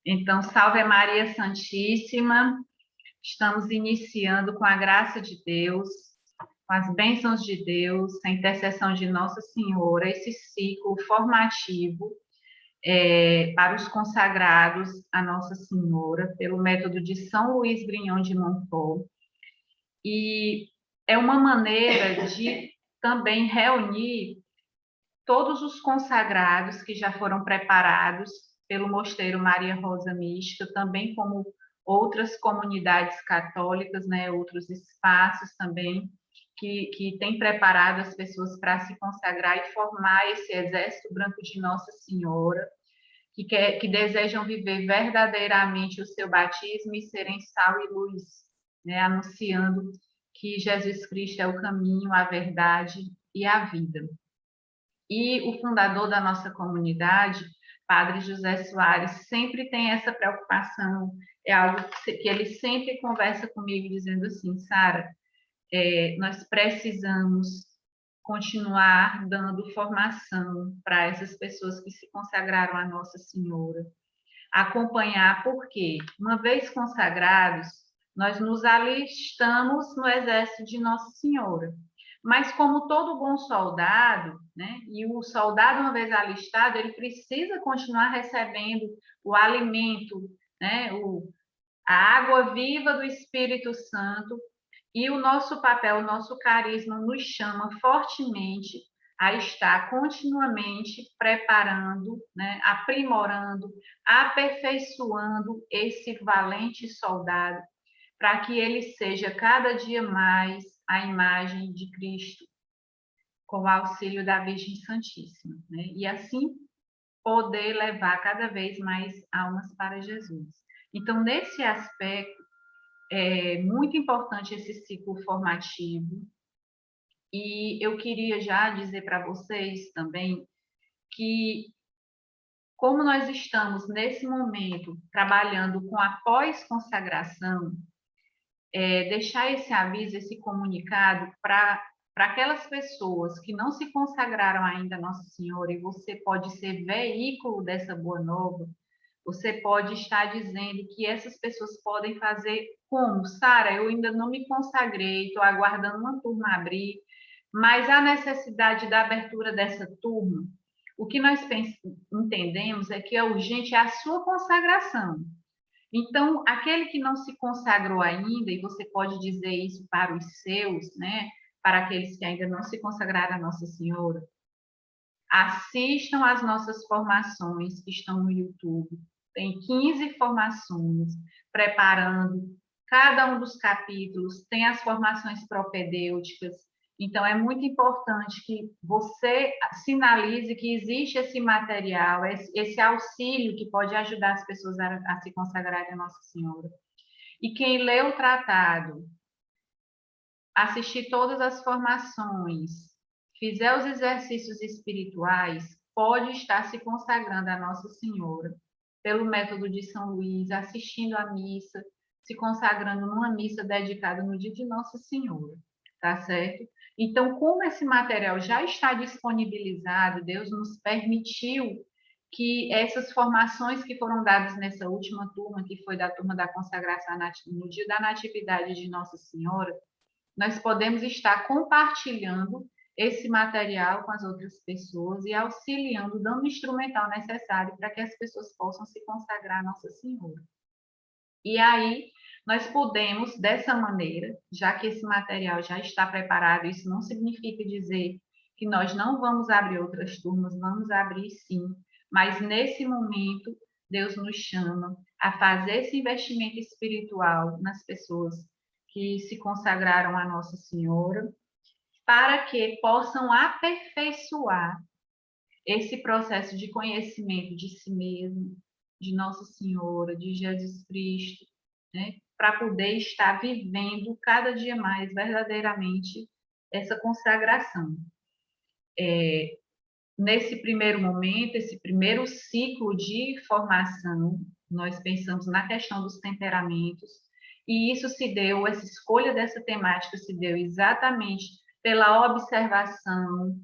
Então, Salve Maria Santíssima, estamos iniciando com a graça de Deus, com as bênçãos de Deus, a intercessão de Nossa Senhora, esse ciclo formativo para os consagrados a Nossa Senhora, pelo método de São Luís Grignon de Montfort. E é uma maneira de também reunir todos os consagrados que já foram preparados pelo Mosteiro Maria Rosa Mística, também como outras comunidades católicas, né, outros espaços também que têm preparado as pessoas para se consagrar e formar esse exército branco de Nossa Senhora, que desejam viver verdadeiramente o seu batismo e serem sal e luz, né, anunciando que Jesus Cristo é o caminho, a verdade e a vida. E o fundador da nossa comunidade, Padre José Soares, sempre tem essa preocupação, é algo que ele sempre conversa comigo, dizendo assim, Sara, nós precisamos continuar dando formação para essas pessoas que se consagraram a Nossa Senhora. Acompanhar, porque, uma vez consagrados, nós nos alistamos no exército de Nossa Senhora. Mas como todo bom soldado, né, e o soldado, uma vez alistado, ele precisa continuar recebendo o alimento, né, a água viva do Espírito Santo, e o nosso papel, o nosso carisma nos chama fortemente a estar continuamente preparando, né, aprimorando, aperfeiçoando esse valente soldado, para que ele seja cada dia mais a imagem de Cristo, com o auxílio da Virgem Santíssima, né? E assim poder levar cada vez mais almas para Jesus. Então, nesse aspecto, é muito importante esse ciclo formativo, e eu queria já dizer para vocês também que, como nós estamos nesse momento trabalhando com a pós-consagração, deixar esse aviso, esse comunicado para aquelas pessoas que não se consagraram ainda a Nossa Senhora, e você pode ser veículo dessa boa nova. Você pode estar dizendo que essas pessoas podem fazer como? Sara, eu ainda não me consagrei, estou aguardando uma turma abrir, mas a necessidade da abertura dessa turma, o que nós entendemos é que é urgente a sua consagração. Então, aquele que não se consagrou ainda, e você pode dizer isso para os seus, né, para aqueles que ainda não se consagraram a Nossa Senhora, assistam às nossas formações que estão no YouTube. Tem 15 formações preparando cada um dos capítulos, tem as formações propedêuticas. Então, é muito importante que você sinalize que existe esse material, esse auxílio que pode ajudar as pessoas a se consagrarem a Nossa Senhora. E quem lê o tratado, assistir todas as formações, fizer os exercícios espirituais, pode estar se consagrando a Nossa Senhora, pelo método de São Luís, assistindo à missa, se consagrando numa missa dedicada no dia de Nossa Senhora, tá certo? Então, como esse material já está disponibilizado, Deus nos permitiu que essas formações que foram dadas nessa última turma, que foi da turma da consagração no dia da Natividade de Nossa Senhora, nós podemos estar compartilhando esse material com as outras pessoas e auxiliando, dando o instrumental necessário para que as pessoas possam se consagrar a Nossa Senhora. E aí, nós podemos, dessa maneira, já que esse material já está preparado, isso não significa dizer que nós não vamos abrir outras turmas, vamos abrir sim, mas nesse momento, Deus nos chama a fazer esse investimento espiritual nas pessoas que se consagraram a Nossa Senhora, para que possam aperfeiçoar esse processo de conhecimento de si mesmo, de Nossa Senhora, de Jesus Cristo, né? Para poder estar vivendo cada dia mais verdadeiramente essa consagração. Nesse primeiro momento, esse primeiro ciclo de formação, nós pensamos na questão dos temperamentos, e isso se deu, essa escolha dessa temática se deu exatamente pela observação,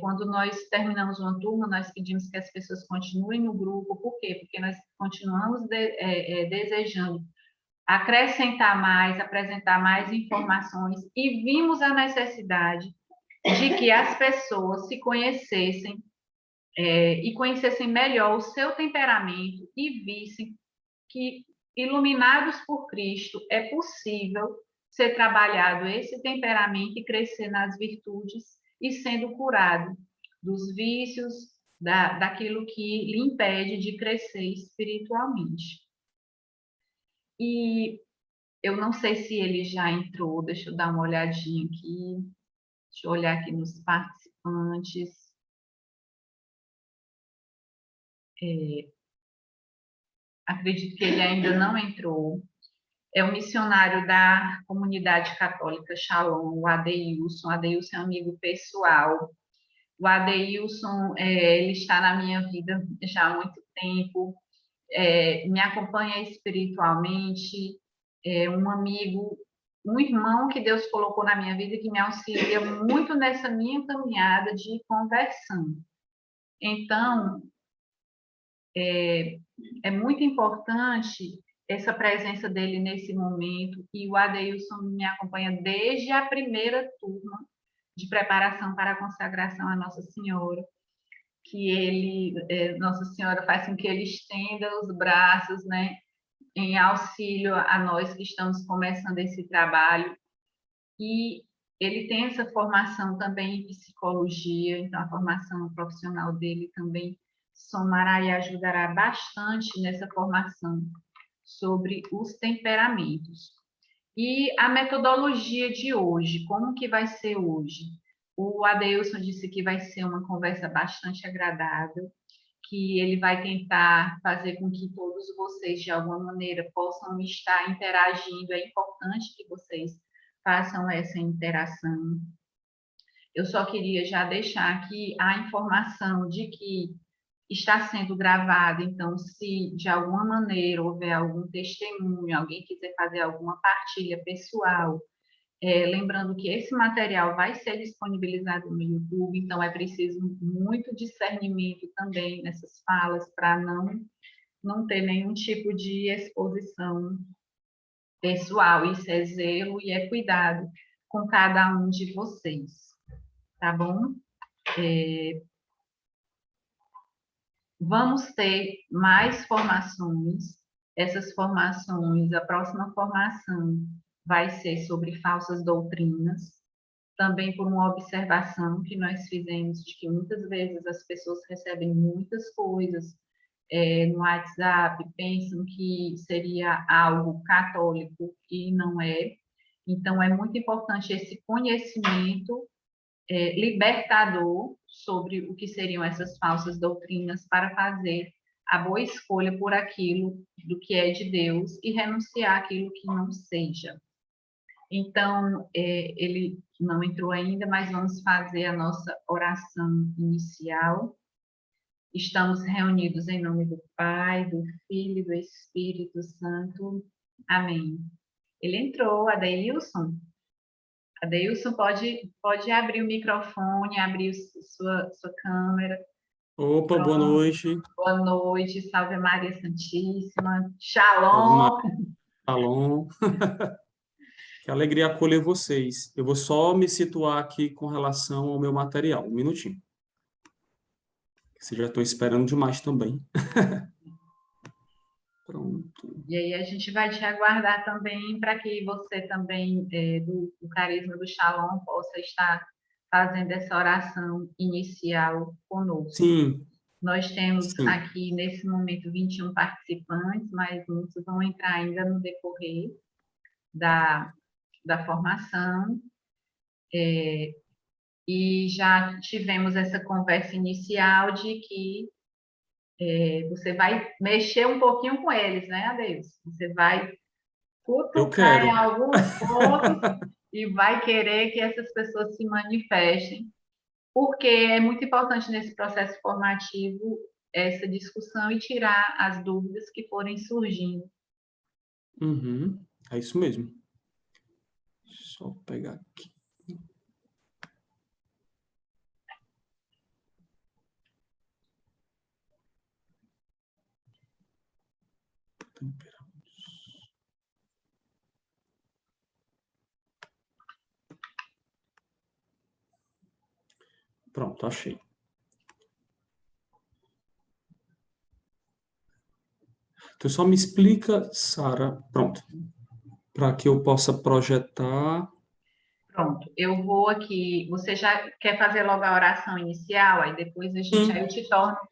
Quando nós terminamos uma turma, nós pedimos que as pessoas continuem no grupo. Por quê? Porque nós continuamos desejando acrescentar mais, apresentar mais informações e vimos a necessidade de que as pessoas se conhecessem e conhecessem melhor o seu temperamento e vissem que, iluminados por Cristo, é possível ser trabalhado esse temperamento e crescer nas virtudes e sendo curado dos vícios, daquilo que lhe impede de crescer espiritualmente. E eu não sei se ele já entrou, deixa eu dar uma olhadinha aqui, deixa eu olhar aqui nos participantes. Acredito que ele ainda não entrou. É o missionário da comunidade católica Shalom, o Adeilson. O Adeilson é um amigo pessoal. O Adeilson, ele está na minha vida já há muito tempo, me acompanha espiritualmente, é um amigo, um irmão que Deus colocou na minha vida que me auxilia muito nessa minha caminhada de conversão. Então, é muito importante essa presença dele nesse momento, e o Adeilson me acompanha desde a primeira turma de preparação para a consagração à Nossa Senhora, que ele, Nossa Senhora faz com que ele estenda os braços, né, em auxílio a nós que estamos começando esse trabalho, e ele tem essa formação também em psicologia, então a formação profissional dele também somará e ajudará bastante nessa formação sobre os temperamentos. E a metodologia de hoje, como que vai ser hoje? O Adeilson disse que vai ser uma conversa bastante agradável, que ele vai tentar fazer com que todos vocês, de alguma maneira, possam estar interagindo. É importante que vocês façam essa interação. Eu só queria já deixar aqui a informação de que está sendo gravado, então, se de alguma maneira houver algum testemunho, alguém quiser fazer alguma partilha pessoal, lembrando que esse material vai ser disponibilizado no YouTube, então é preciso muito discernimento também nessas falas para não ter nenhum tipo de exposição pessoal. Isso é zelo e é cuidado com cada um de vocês, tá bom? Vamos ter mais formações. Essas formações, a próxima formação vai ser sobre falsas doutrinas, também por uma observação que nós fizemos de que muitas vezes as pessoas recebem muitas coisas no WhatsApp, pensam que seria algo católico e não é. Então, é muito importante esse conhecimento libertador sobre o que seriam essas falsas doutrinas para fazer a boa escolha por aquilo do que é de Deus e renunciar aquilo que não seja. Então, ele não entrou ainda, mas vamos fazer a nossa oração inicial. Estamos reunidos em nome do Pai, do Filho e do Espírito Santo. Amém. Ele entrou, Adeilson. Adeilson, pode abrir o microfone, abrir sua câmera. Opa, boa Pronto. noite. Boa noite, salve Maria Santíssima. Salve Shalom. Shalom. Que alegria acolher vocês. Eu vou só me situar aqui com relação ao meu material. Um minutinho. Vocês já estão esperando demais também. Pronto. E aí a gente vai te aguardar também para que você também, do Carisma do Shalom, possa estar fazendo essa oração inicial conosco. Sim, Nós temos sim. aqui, nesse momento, 21 participantes, mas muitos vão entrar ainda no decorrer da formação. E já tivemos essa conversa inicial de que você vai mexer um pouquinho com eles, né, Adeus? Você vai Eu cutucar em quero. alguns pontos e vai querer que essas pessoas se manifestem, porque é muito importante nesse processo formativo essa discussão e tirar as dúvidas que forem surgindo. Uhum, é isso mesmo. Só pegar aqui. Pronto, achei. Então, só me explica, Sara, pronto, para que eu possa projetar. Pronto, eu vou aqui. Você já quer fazer logo a oração inicial? Aí depois aí eu te torno Sim.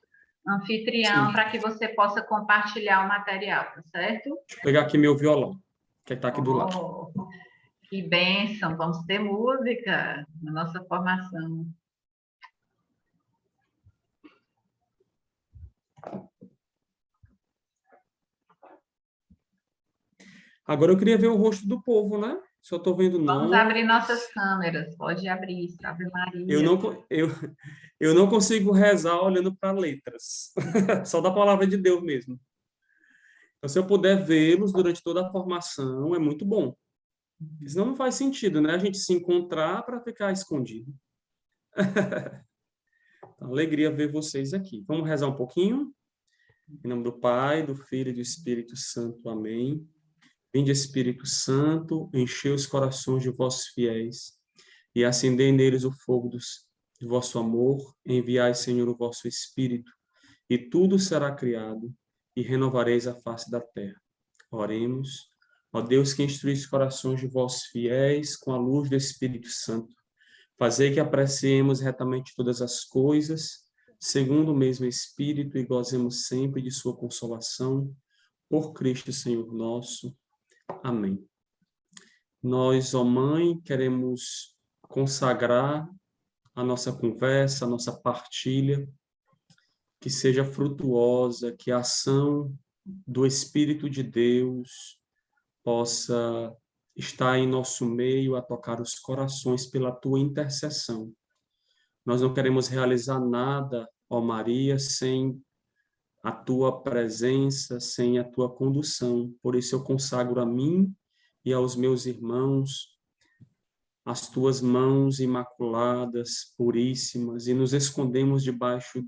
anfitrião para que você possa compartilhar o material, tá certo? Deixa eu pegar aqui meu violão, que está aqui do lado. Oh, que bênção! Vamos ter música na nossa formação. Agora eu queria ver o rosto do povo, né? Só estou vendo Vamos abrir nomes. nossas câmeras. Pode abrir, Ave Eu Maria. não, eu não consigo rezar olhando para letras. Só da palavra de Deus mesmo. Então, se eu puder vê-los durante toda a formação, é muito bom. Senão não faz sentido, né? A gente se encontrar para ficar escondido. Então, alegria ver vocês aqui. Vamos rezar um pouquinho? Em nome do Pai, do Filho e do Espírito Santo. Amém. Vinde, Espírito Santo, enchei os corações de vossos fiéis e acendei neles o fogo de vosso amor. Enviai, Senhor, o vosso Espírito, e tudo será criado, e renovareis a face da terra. Oremos. Ó Deus, que instruís os corações de vossos fiéis com a luz do Espírito Santo, fazei que apreciemos retamente todas as coisas, segundo o mesmo Espírito, e gozemos sempre de sua consolação. Por Cristo, Senhor nosso. Amém. Nós, ó Mãe, queremos consagrar a nossa conversa, a nossa partilha, que seja frutuosa, que a ação do Espírito de Deus possa estar em nosso meio a tocar os corações pela tua intercessão. Nós não queremos realizar nada, ó Maria, sem a tua presença, sem a tua condução. Por isso eu consagro a mim e aos meus irmãos as tuas mãos imaculadas, puríssimas, e nos escondemos debaixo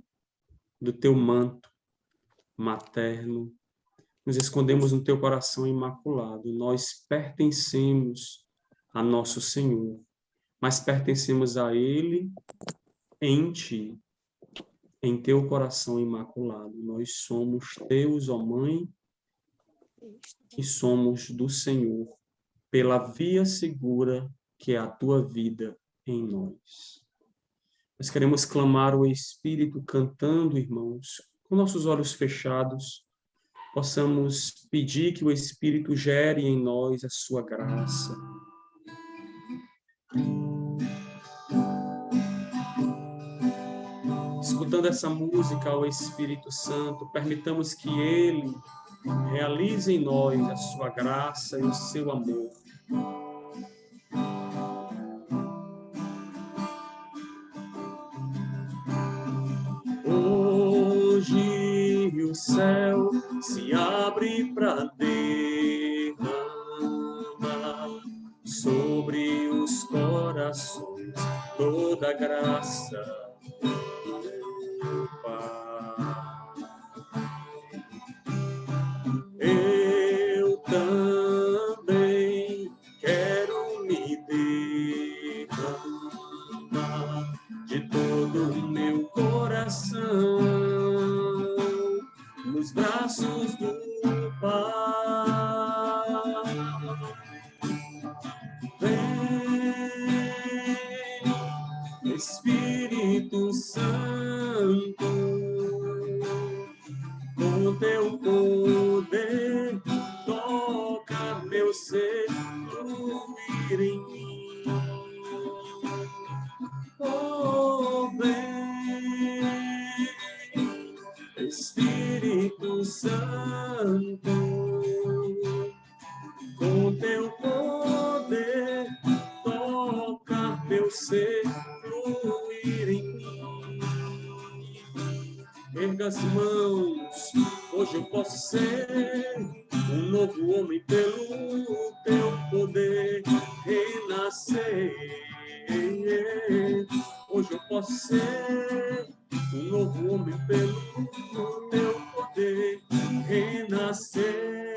do teu manto materno, nos escondemos no teu coração imaculado. Nós pertencemos a nosso Senhor, mas pertencemos a Ele em ti, em teu coração imaculado. Nós somos teus, ó Mãe, e somos do Senhor, pela via segura que é a tua vida em nós. Nós queremos clamar o Espírito cantando, irmãos, com nossos olhos fechados, possamos pedir que o Espírito gere em nós a sua graça. Escutando essa música ao Espírito Santo, permitamos que Ele realize em nós a sua graça e o seu amor. Hoje o céu se abre para derramar sobre os corações toda a graça do Pai. Eu também quero me derramar de todo o meu coração nos braços do Pai. Vem, Espírito Santo, com teu poder, toca meu ser, fluir em mim. Oh, vem, Espírito Santo, com teu poder, toca meu ser, fluir em mim. Erga as mãos, hoje eu posso ser um novo homem pelo teu poder, renascer. Hoje eu posso ser um novo homem pelo teu poder, renascer.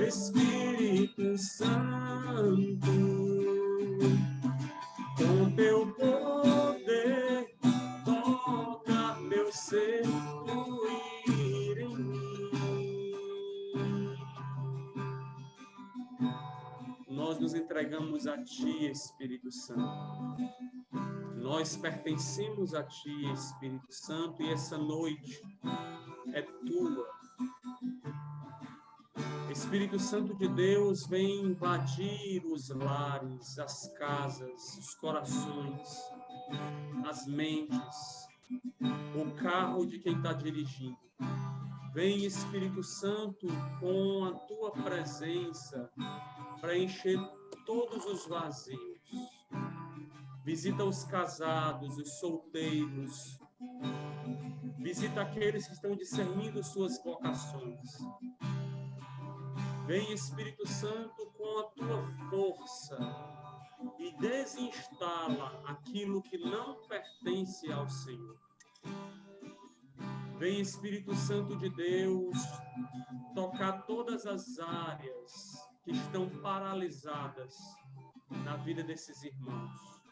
Espírito Santo, com teu poder, toca meu ser, fluir em mim. Nós nos entregamos a Ti, Espírito Santo. Nós pertencemos a Ti, Espírito Santo, e essa noite é Tua. Espírito Santo de Deus, vem invadir os lares, as casas, os corações, as mentes, o carro de quem está dirigindo. Vem, Espírito Santo, com a Tua presença, preencher todos os vazios. Visita os casados, os solteiros. Visita aqueles que estão discernindo suas vocações. Vem, Espírito Santo, com a Tua força e desinstala aquilo que não pertence ao Senhor. Vem, Espírito Santo de Deus, tocar todas as áreas que estão paralisadas na vida desses irmãos.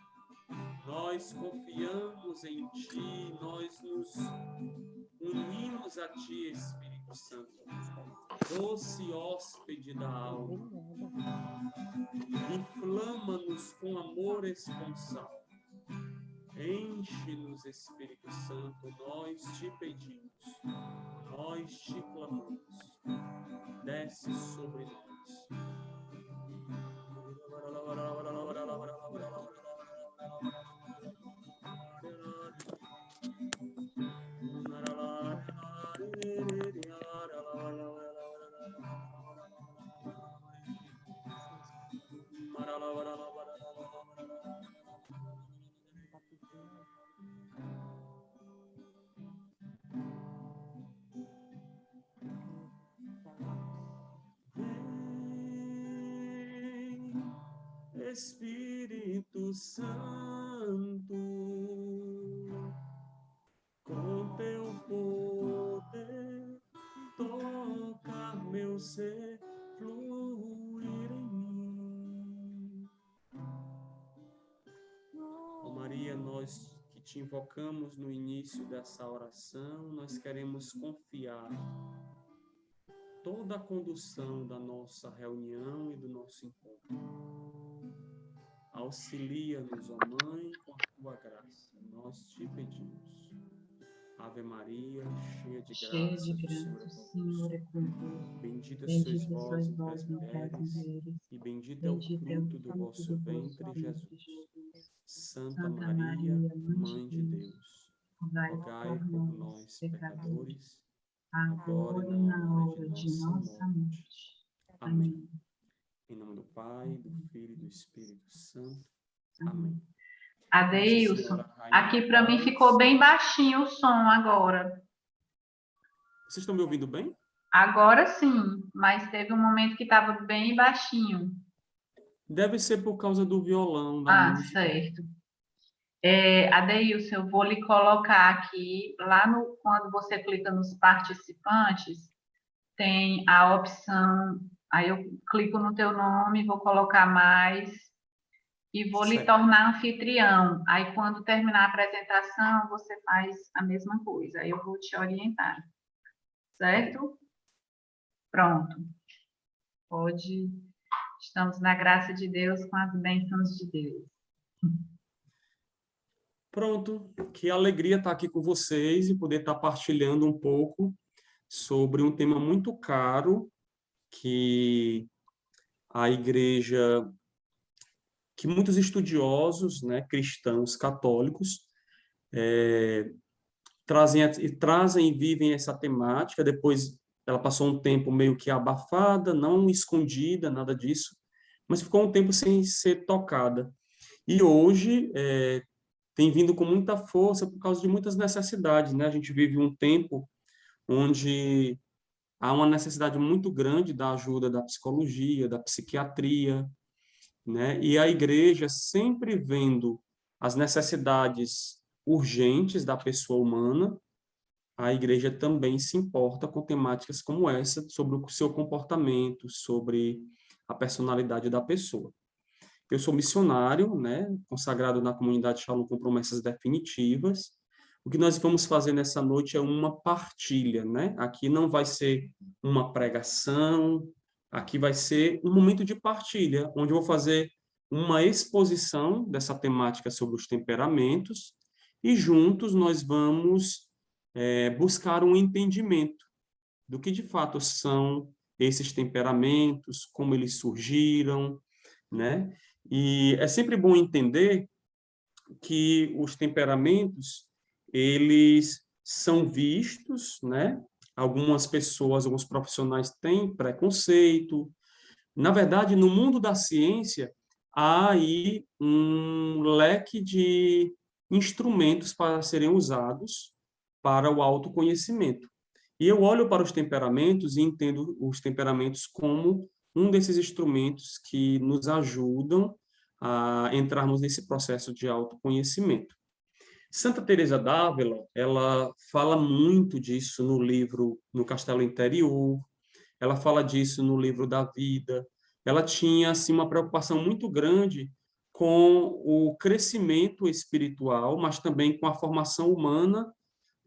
Nós confiamos em Ti, nós nos unimos a Ti, Espírito Santo, doce hóspede da alma. Inflama-nos com amor esponsal. Enche-nos, Espírito Santo, nós Te pedimos, nós Te clamamos. Desce sobre nós. Espírito Santo, com teu poder, toca meu ser, fluir em mim. Ó Maria, nós que te invocamos no início dessa oração, nós queremos confiar toda a condução da nossa reunião e do nosso encontro. Auxilia-nos, ó Mãe, com a Tua graça. Nós Te pedimos. Ave Maria, cheia de graça, o Senhor é convosco. Bendita sois vós entre as mulheres, e bendito é o fruto do vosso ventre, Jesus. Santa Maria, Mãe de Deus, rogai por nós, pecadores, agora e na hora de nossa morte. Amém. Em nome do Pai, do Filho e do Espírito Santo. Amém. Adeilson, aqui para mim ficou bem baixinho o som agora. Vocês estão me ouvindo bem? Agora sim, mas teve um momento que estava bem baixinho. Deve ser por causa do violão. Música. Certo. Adeilson, eu vou lhe colocar aqui, quando você clica nos participantes, tem a opção, aí eu clico no teu nome, vou colocar mais e vou lhe tornar anfitrião. Aí quando terminar a apresentação, você faz a mesma coisa, aí eu vou te orientar. Certo? Pronto. Pode. Estamos na graça de Deus, com as bênçãos de Deus. Pronto. Que alegria estar aqui com vocês e poder estar partilhando um pouco sobre um tema muito caro que a igreja, que muitos estudiosos, né, cristãos, católicos, trazem e vivem essa temática. Depois ela passou um tempo meio que abafada, não escondida, nada disso, mas ficou um tempo sem ser tocada. E hoje tem vindo com muita força por causa de muitas necessidades, né? A gente vive um tempo onde há uma necessidade muito grande da ajuda da psicologia, da psiquiatria, né? E a igreja sempre vendo as necessidades urgentes da pessoa humana, a igreja também se importa com temáticas como essa, sobre o seu comportamento, sobre a personalidade da pessoa. Eu sou missionário, né, consagrado na comunidade Shalom com promessas definitivas. O que nós vamos fazer nessa noite é uma partilha, né? Aqui não vai ser uma pregação, aqui vai ser um momento de partilha, onde eu vou fazer uma exposição dessa temática sobre os temperamentos e juntos nós vamos buscar um entendimento do que de fato são esses temperamentos, como eles surgiram, né? E é sempre bom entender que os temperamentos, eles são vistos, né? Algumas pessoas, alguns profissionais têm preconceito. Na verdade, no mundo da ciência, há aí um leque de instrumentos para serem usados para o autoconhecimento. E eu olho para os temperamentos e entendo os temperamentos como um desses instrumentos que nos ajudam a entrarmos nesse processo de autoconhecimento. Santa Teresa d'Ávila, ela fala muito disso no livro No Castelo Interior, ela fala disso no livro da Vida. Ela tinha assim uma preocupação muito grande com o crescimento espiritual, mas também com a formação humana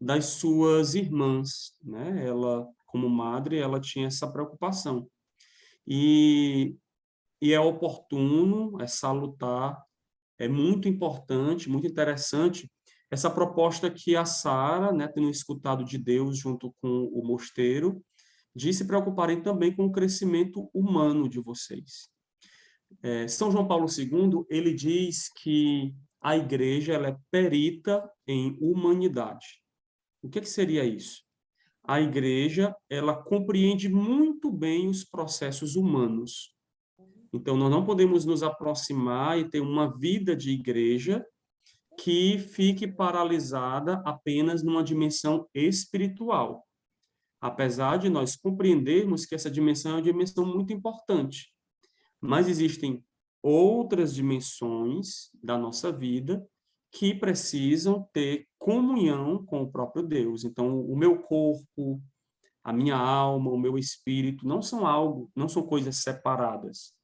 das suas irmãs, né? Ela, como madre, ela tinha essa preocupação. E, e é oportuno, é salutar, é muito importante, muito interessante essa proposta que a Sara, né, tendo escutado de Deus junto com o mosteiro, de se preocuparem também com o crescimento humano de vocês. São João Paulo II, ele diz que a igreja ela é perita em humanidade. O que seria isso? A igreja, ela compreende muito bem os processos humanos. Então, nós não podemos nos aproximar e ter uma vida de igreja que fique paralisada apenas numa dimensão espiritual. Apesar de nós compreendermos que essa dimensão é uma dimensão muito importante. Mas existem outras dimensões da nossa vida que precisam ter comunhão com o próprio Deus. Então, o meu corpo, a minha alma, o meu espírito não são coisas separadas,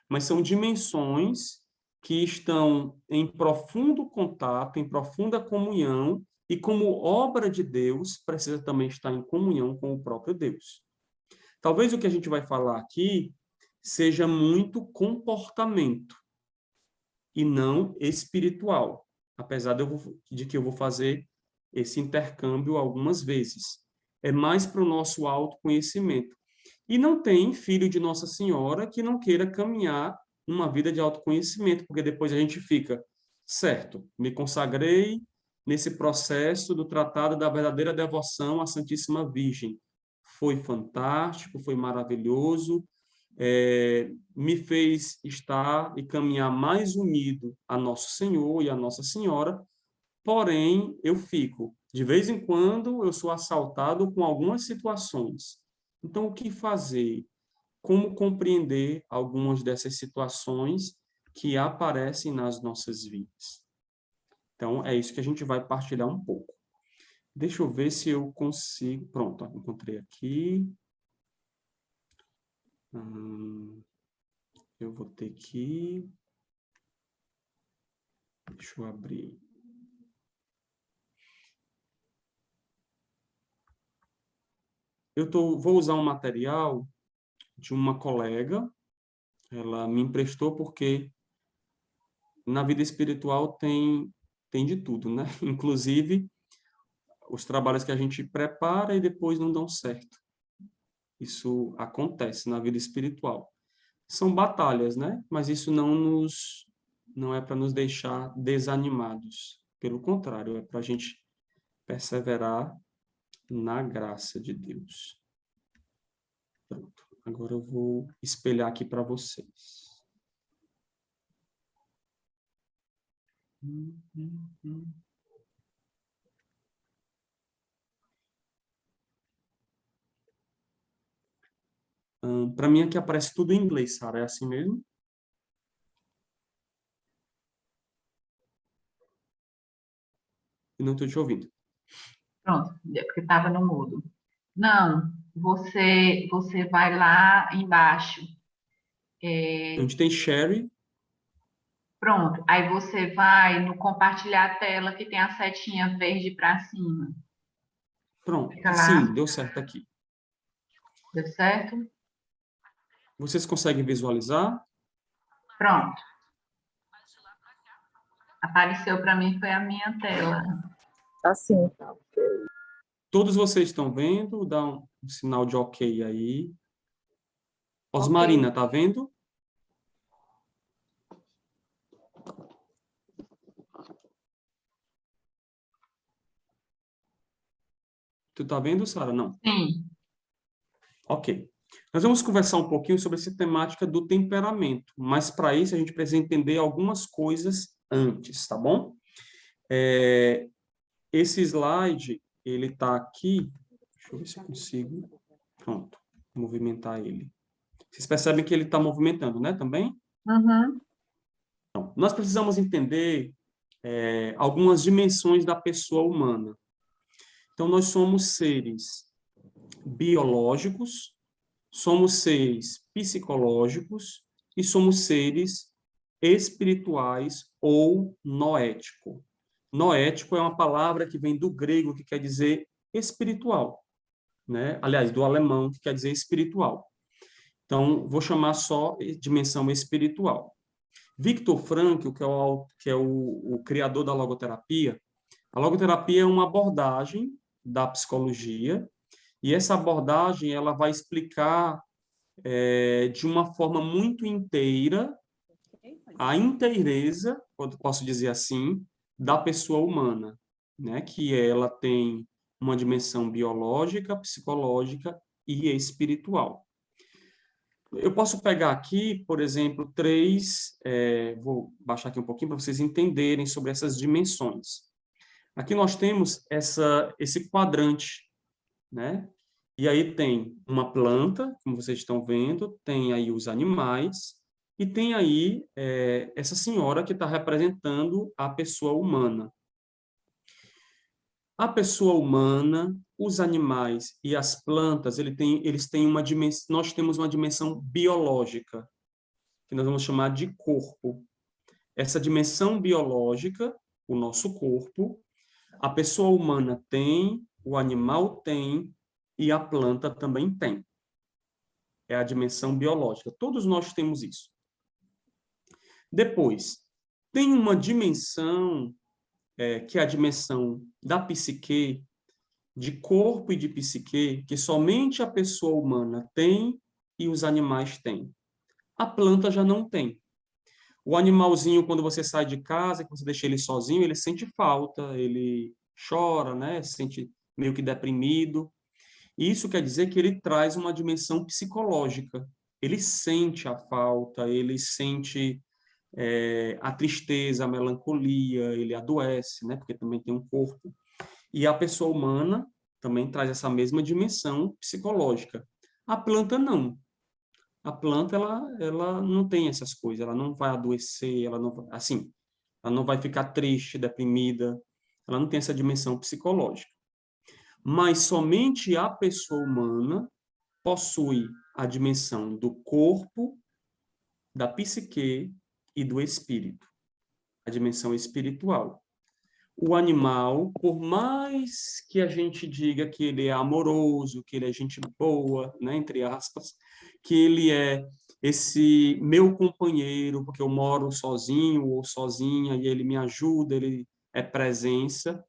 mas são dimensões que estão em profundo contato, em profunda comunhão, e como obra de Deus, precisa também estar em comunhão com o próprio Deus. Talvez o que a gente vai falar aqui seja muito comportamento e não espiritual, apesar de que eu vou fazer esse intercâmbio algumas vezes. É mais para o nosso autoconhecimento. E não tem filho de Nossa Senhora que não queira caminhar uma vida de autoconhecimento, porque depois a gente fica, certo, me consagrei nesse processo do tratado da verdadeira devoção à Santíssima Virgem. Foi fantástico, foi maravilhoso, me fez estar e caminhar mais unido a Nosso Senhor e a Nossa Senhora, porém, eu fico, de vez em quando, eu sou assaltado com algumas situações. Então, o que fazer? Como compreender algumas dessas situações que aparecem nas nossas vidas? Então, é isso que a gente vai partilhar um pouco. Deixa eu ver se eu consigo... Pronto, encontrei aqui. Eu vou ter que... Deixa eu abrir. Vou usar um material de uma colega, ela me emprestou porque na vida espiritual tem de tudo, né? Inclusive os trabalhos que a gente prepara e depois não dão certo. Isso acontece na vida espiritual. São batalhas, né? Mas isso não é para nos deixar desanimados. Pelo contrário, é para a gente perseverar na graça de Deus. Pronto. Agora eu vou espelhar aqui para vocês. Para mim aqui aparece tudo em inglês, Sara. É assim mesmo? E não estou te ouvindo. Pronto, porque estava no mudo. Não, você vai lá embaixo. Onde tem share, Pronto, aí você vai no compartilhar a tela que tem a setinha verde para cima. pronto. Fica lá, Sim, deu certo aqui. deu certo? Vocês conseguem visualizar? Pronto, apareceu para mim, foi a minha tela. Assim, Todos vocês estão vendo? Dá um sinal de ok aí. Ok. Osmarina, tá vendo? Tu tá vendo, Sara? Não. Sim, Ok. Nós vamos conversar um pouquinho sobre essa temática do temperamento, mas para isso a gente precisa entender algumas coisas antes, tá bom? Esse slide, ele está aqui. Deixa eu ver se eu consigo. Pronto, movimentar ele. Vocês percebem que ele está movimentando, né? Também? uhum. Então, nós precisamos entender algumas dimensões da pessoa humana. Então, nós somos seres biológicos, somos seres psicológicos e somos seres espirituais ou noético. Noético é uma palavra que vem do grego que quer dizer espiritual, né? Aliás, do alemão que quer dizer espiritual. Então, vou chamar só dimensão espiritual. Viktor Frankl, que é o criador da logoterapia, a logoterapia é uma abordagem da psicologia e essa abordagem ela vai explicar de uma forma muito inteira a inteireza, posso dizer assim, da pessoa humana, né? Que ela tem uma dimensão biológica, psicológica e espiritual. Eu posso pegar aqui, por exemplo, vou baixar aqui um pouquinho para vocês entenderem sobre essas dimensões. Aqui nós temos esse quadrante, né? E aí tem uma planta, como vocês estão vendo, tem aí os animais, e tem aí essa senhora que está representando a pessoa humana. A pessoa humana, os animais e as plantas, eles têm uma dimensão, nós temos uma dimensão biológica, que nós vamos chamar de corpo. Essa dimensão biológica, o nosso corpo, a pessoa humana tem, o animal tem e a planta também tem. É a dimensão biológica. Todos nós temos isso. Depois, tem uma dimensão, que é a dimensão da psique, de corpo e de psique, que somente a pessoa humana tem e os animais têm. A planta já não tem. O animalzinho, quando você sai de casa, que você deixa ele sozinho, ele sente falta, ele chora, né? Se sente meio que deprimido. Isso quer dizer que ele traz uma dimensão psicológica. Ele sente a falta, ele sente a tristeza, a melancolia, ele adoece, né? Porque também tem um corpo. E a pessoa humana também traz essa mesma dimensão psicológica. A planta não. A planta ela não tem essas coisas, ela não vai adoecer, ela não vai ficar triste, deprimida, ela não tem essa dimensão psicológica. Mas somente a pessoa humana possui a dimensão do corpo, da psique e do espírito, a dimensão espiritual. O animal, por mais que a gente diga que ele é amoroso, que ele é gente boa, né, entre aspas, que ele é esse meu companheiro, porque eu moro sozinho ou sozinha e ele me ajuda, ele é presença,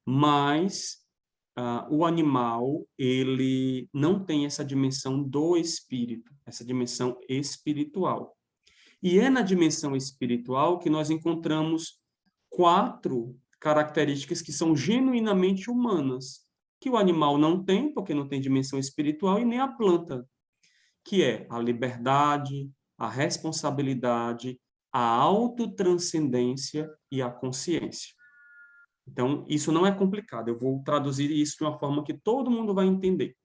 mas o animal, ele não tem essa dimensão do espírito, essa dimensão espiritual. E é na dimensão espiritual que nós encontramos 4 características que são genuinamente humanas, que o animal não tem, porque não tem dimensão espiritual, e nem a planta, que é a liberdade, a responsabilidade, a autotranscendência e a consciência. Então, isso não é complicado, eu vou traduzir isso de uma forma que todo mundo vai entender.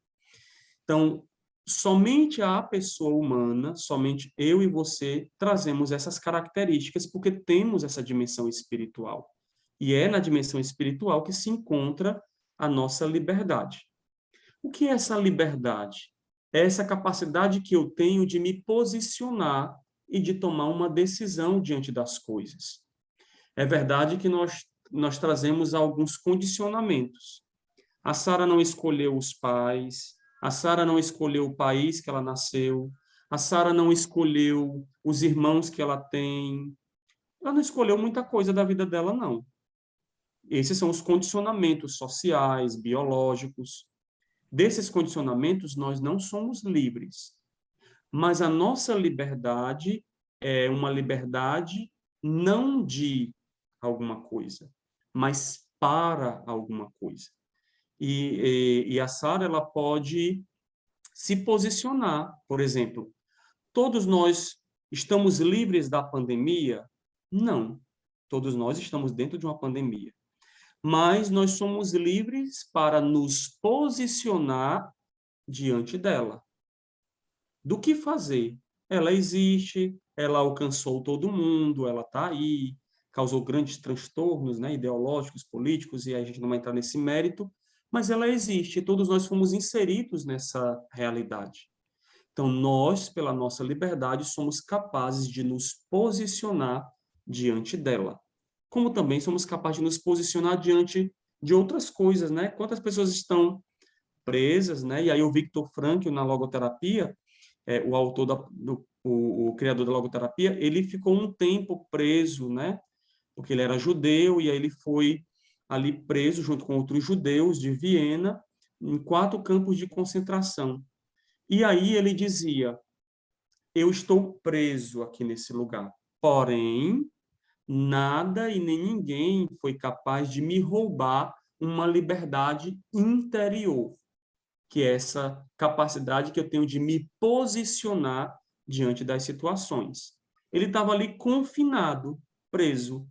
Então, somente a pessoa humana, somente eu e você, trazemos essas características porque temos essa dimensão espiritual. E é na dimensão espiritual que se encontra a nossa liberdade. O que é essa liberdade? É essa capacidade que eu tenho de me posicionar e de tomar uma decisão diante das coisas. É verdade que nós trazemos alguns condicionamentos. A Sara não escolheu os pais, a Sara não escolheu o país que ela nasceu, a Sara não escolheu os irmãos que ela tem. Ela não escolheu muita coisa da vida dela, não. Esses são os condicionamentos sociais, biológicos. Desses condicionamentos, nós não somos livres. Mas a nossa liberdade é uma liberdade não de alguma coisa, mas para alguma coisa. E a Sara, ela pode se posicionar, por exemplo, todos nós estamos livres da pandemia? Não, todos nós estamos dentro de uma pandemia. Mas nós somos livres para nos posicionar diante dela. Do que fazer? Ela existe, ela alcançou todo mundo, ela está aí, causou grandes transtornos, né, ideológicos, políticos, e a gente não vai entrar nesse mérito, mas ela existe, e todos nós fomos inseridos nessa realidade. Então, nós, pela nossa liberdade, somos capazes de nos posicionar diante dela. Como também somos capazes de nos posicionar diante de outras coisas, né? Quantas pessoas estão presas, né? E aí o Viktor Frankl, na logoterapia, o autor o criador da logoterapia, ele ficou um tempo preso, né? Porque ele era judeu e aí ele foi ali preso junto com outros judeus de Viena em 4 campos de concentração. E aí ele dizia: eu estou preso aqui nesse lugar, porém nada e nem ninguém foi capaz de me roubar uma liberdade interior, que é essa capacidade que eu tenho de me posicionar diante das situações. Ele estava ali confinado, preso.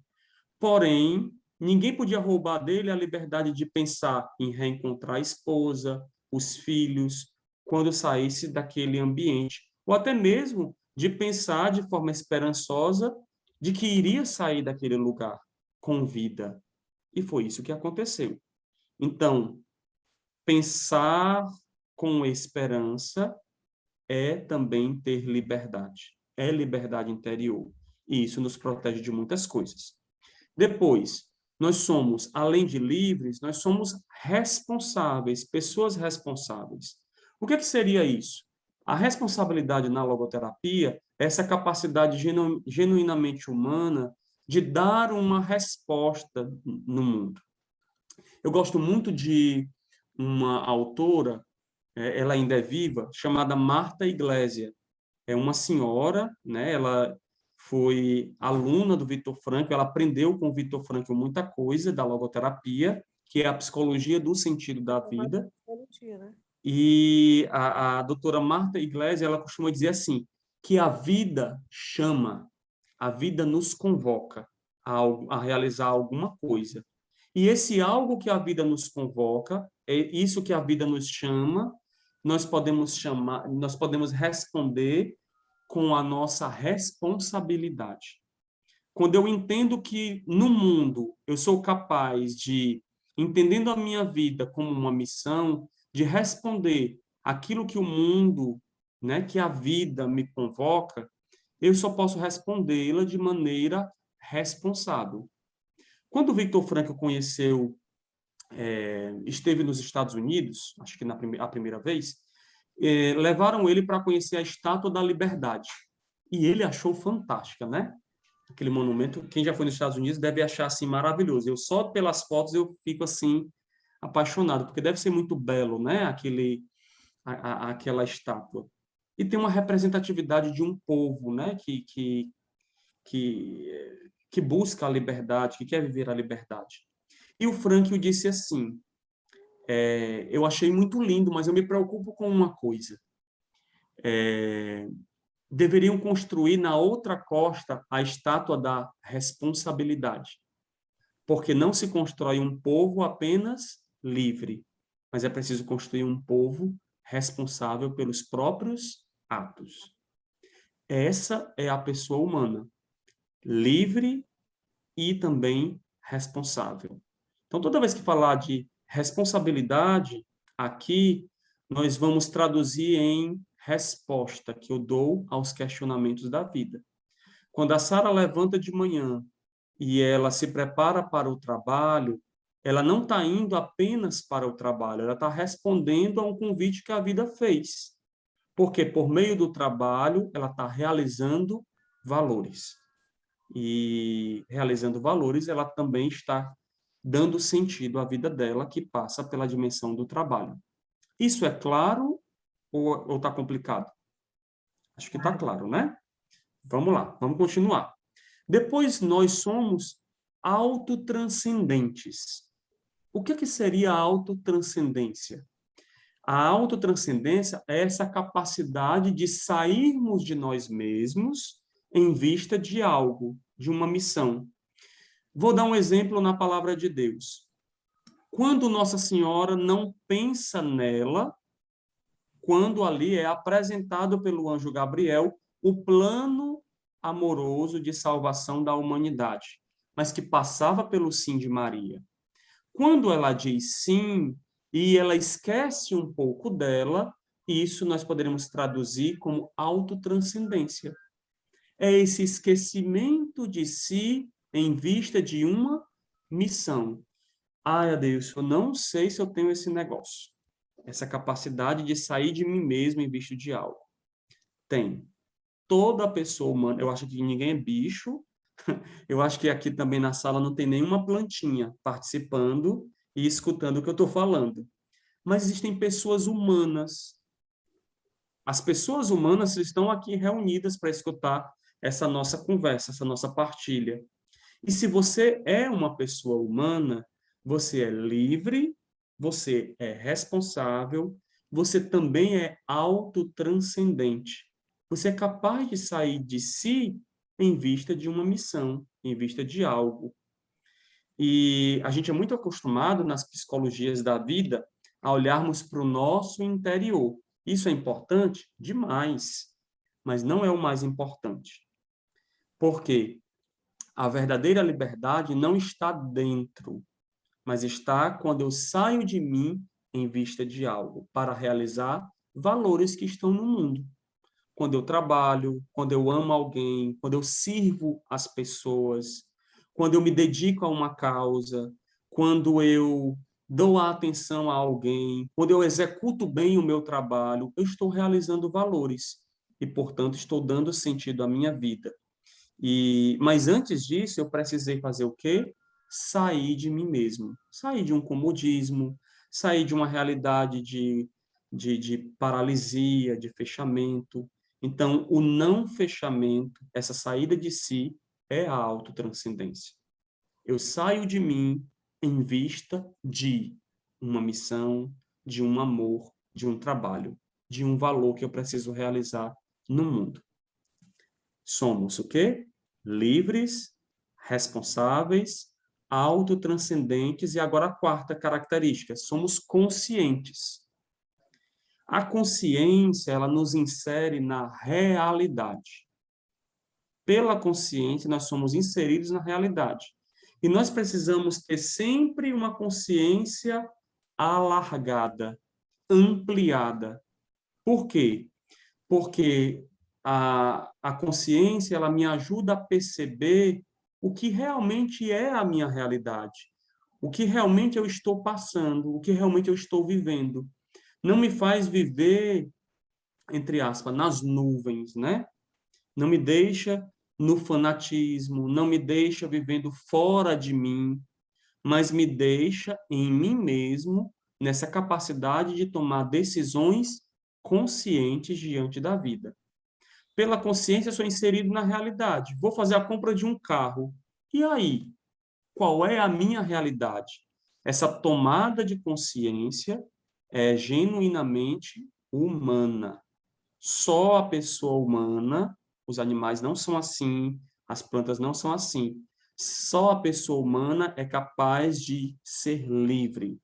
Porém, ninguém podia roubar dele a liberdade de pensar em reencontrar a esposa, os filhos, quando saísse daquele ambiente. Ou até mesmo de pensar de forma esperançosa de que iria sair daquele lugar com vida. E foi isso que aconteceu. Então, pensar com esperança é também ter liberdade. É liberdade interior. E isso nos protege de muitas coisas. Depois, nós somos, além de livres, nós somos responsáveis, pessoas responsáveis. O que seria isso? A responsabilidade na logoterapia é essa capacidade genuinamente humana de dar uma resposta no mundo. Eu gosto muito de uma autora, ela ainda é viva, chamada Marta Iglesia. É uma senhora, né? Ela foi aluna do Viktor Frankl, ela aprendeu com o Viktor Frankl muita coisa da logoterapia, que é a psicologia do sentido da vida. E a doutora Marta Iglesia, ela costuma dizer assim, que a vida chama, a vida nos convoca a realizar alguma coisa. E esse algo que a vida nos convoca, é isso que a vida nos chama, nós podemos responder com a nossa responsabilidade. Quando eu entendo que no mundo eu sou capaz de, entendendo a minha vida como uma missão, de responder aquilo que o mundo, né, que a vida me convoca, eu só posso respondê-la de maneira responsável. Quando o Viktor Frankl esteve nos Estados Unidos, acho que a primeira vez, levaram ele para conhecer a Estátua da Liberdade. E ele achou fantástica, né? Aquele monumento, quem já foi nos Estados Unidos deve achar assim maravilhoso. Eu só pelas fotos eu fico assim apaixonado, porque deve ser muito belo, né? Aquela estátua. E tem uma representatividade de um povo, né? Que busca a liberdade, que quer viver a liberdade. E o Frankl disse assim: eu achei muito lindo, mas eu me preocupo com uma coisa. Deveriam construir na outra costa a estátua da responsabilidade, porque não se constrói um povo apenas livre, mas é preciso construir um povo responsável pelos próprios atos. Essa é a pessoa humana, livre e também responsável. Então, toda vez que falar de Responsabilidade, aqui, nós vamos traduzir em resposta que eu dou aos questionamentos da vida. Quando a Sara levanta de manhã e ela se prepara para o trabalho, ela não está indo apenas para o trabalho, ela está respondendo a um convite que a vida fez. Porque por meio do trabalho, ela está realizando valores. E realizando valores, ela também está dando sentido à vida dela, que passa pela dimensão do trabalho. Isso é claro ou está complicado? Acho que está claro, né? Vamos lá, vamos continuar. Depois, nós somos autotranscendentes. O que seria a autotranscendência? A autotranscendência é essa capacidade de sairmos de nós mesmos em vista de algo, de uma missão. Vou dar um exemplo na palavra de Deus. Quando Nossa Senhora não pensa nela, quando ali é apresentado pelo anjo Gabriel o plano amoroso de salvação da humanidade, mas que passava pelo sim de Maria. Quando ela diz sim e ela esquece um pouco dela, isso nós poderemos traduzir como autotranscendência. É esse esquecimento de si em vista de uma missão. Ai, Deus, eu não sei se eu tenho esse negócio. Essa capacidade de sair de mim mesmo em vista de algo. Tem. Toda pessoa humana, eu acho que ninguém é bicho, eu acho que aqui também na sala não tem nenhuma plantinha participando e escutando o que eu estou falando. Mas existem pessoas humanas. As pessoas humanas estão aqui reunidas para escutar essa nossa conversa, essa nossa partilha. E se você é uma pessoa humana, você é livre, você é responsável, você também é autotranscendente. Você é capaz de sair de si em vista de uma missão, em vista de algo. E a gente é muito acostumado nas psicologias da vida a olharmos para o nosso interior. Isso é importante? Demais, mas não é o mais importante. Por quê? A verdadeira liberdade não está dentro, mas está quando eu saio de mim em vista de algo, para realizar valores que estão no mundo. Quando eu trabalho, quando eu amo alguém, quando eu sirvo as pessoas, quando eu me dedico a uma causa, quando eu dou a atenção a alguém, quando eu executo bem o meu trabalho, eu estou realizando valores e, portanto, estou dando sentido à minha vida. Mas antes disso, eu precisei fazer o quê? Sair de mim mesmo, sair de um comodismo, sair de uma realidade de paralisia, de fechamento. Então, o não fechamento, essa saída de si, é a autotranscendência. Eu saio de mim em vista de uma missão, de um amor, de um trabalho, de um valor que eu preciso realizar no mundo. Somos o quê? Livres, responsáveis, autotranscendentes e agora a quarta característica, somos conscientes. A consciência, ela nos insere na realidade. Pela consciência, nós somos inseridos na realidade. E nós precisamos ter sempre uma consciência alargada, ampliada. Por quê? Porque a consciência ela me ajuda a perceber o que realmente é a minha realidade, o que realmente eu estou passando, o que realmente eu estou vivendo. Não me faz viver, entre aspas, nas nuvens, né? Não me deixa no fanatismo, não me deixa vivendo fora de mim, mas me deixa em mim mesmo, nessa capacidade de tomar decisões conscientes diante da vida. Pela consciência, sou inserido na realidade. Vou fazer a compra de um carro. E aí? Qual é a minha realidade? Essa tomada de consciência é genuinamente humana. Só a pessoa humana, os animais não são assim, as plantas não são assim. Só a pessoa humana é capaz de ser livre.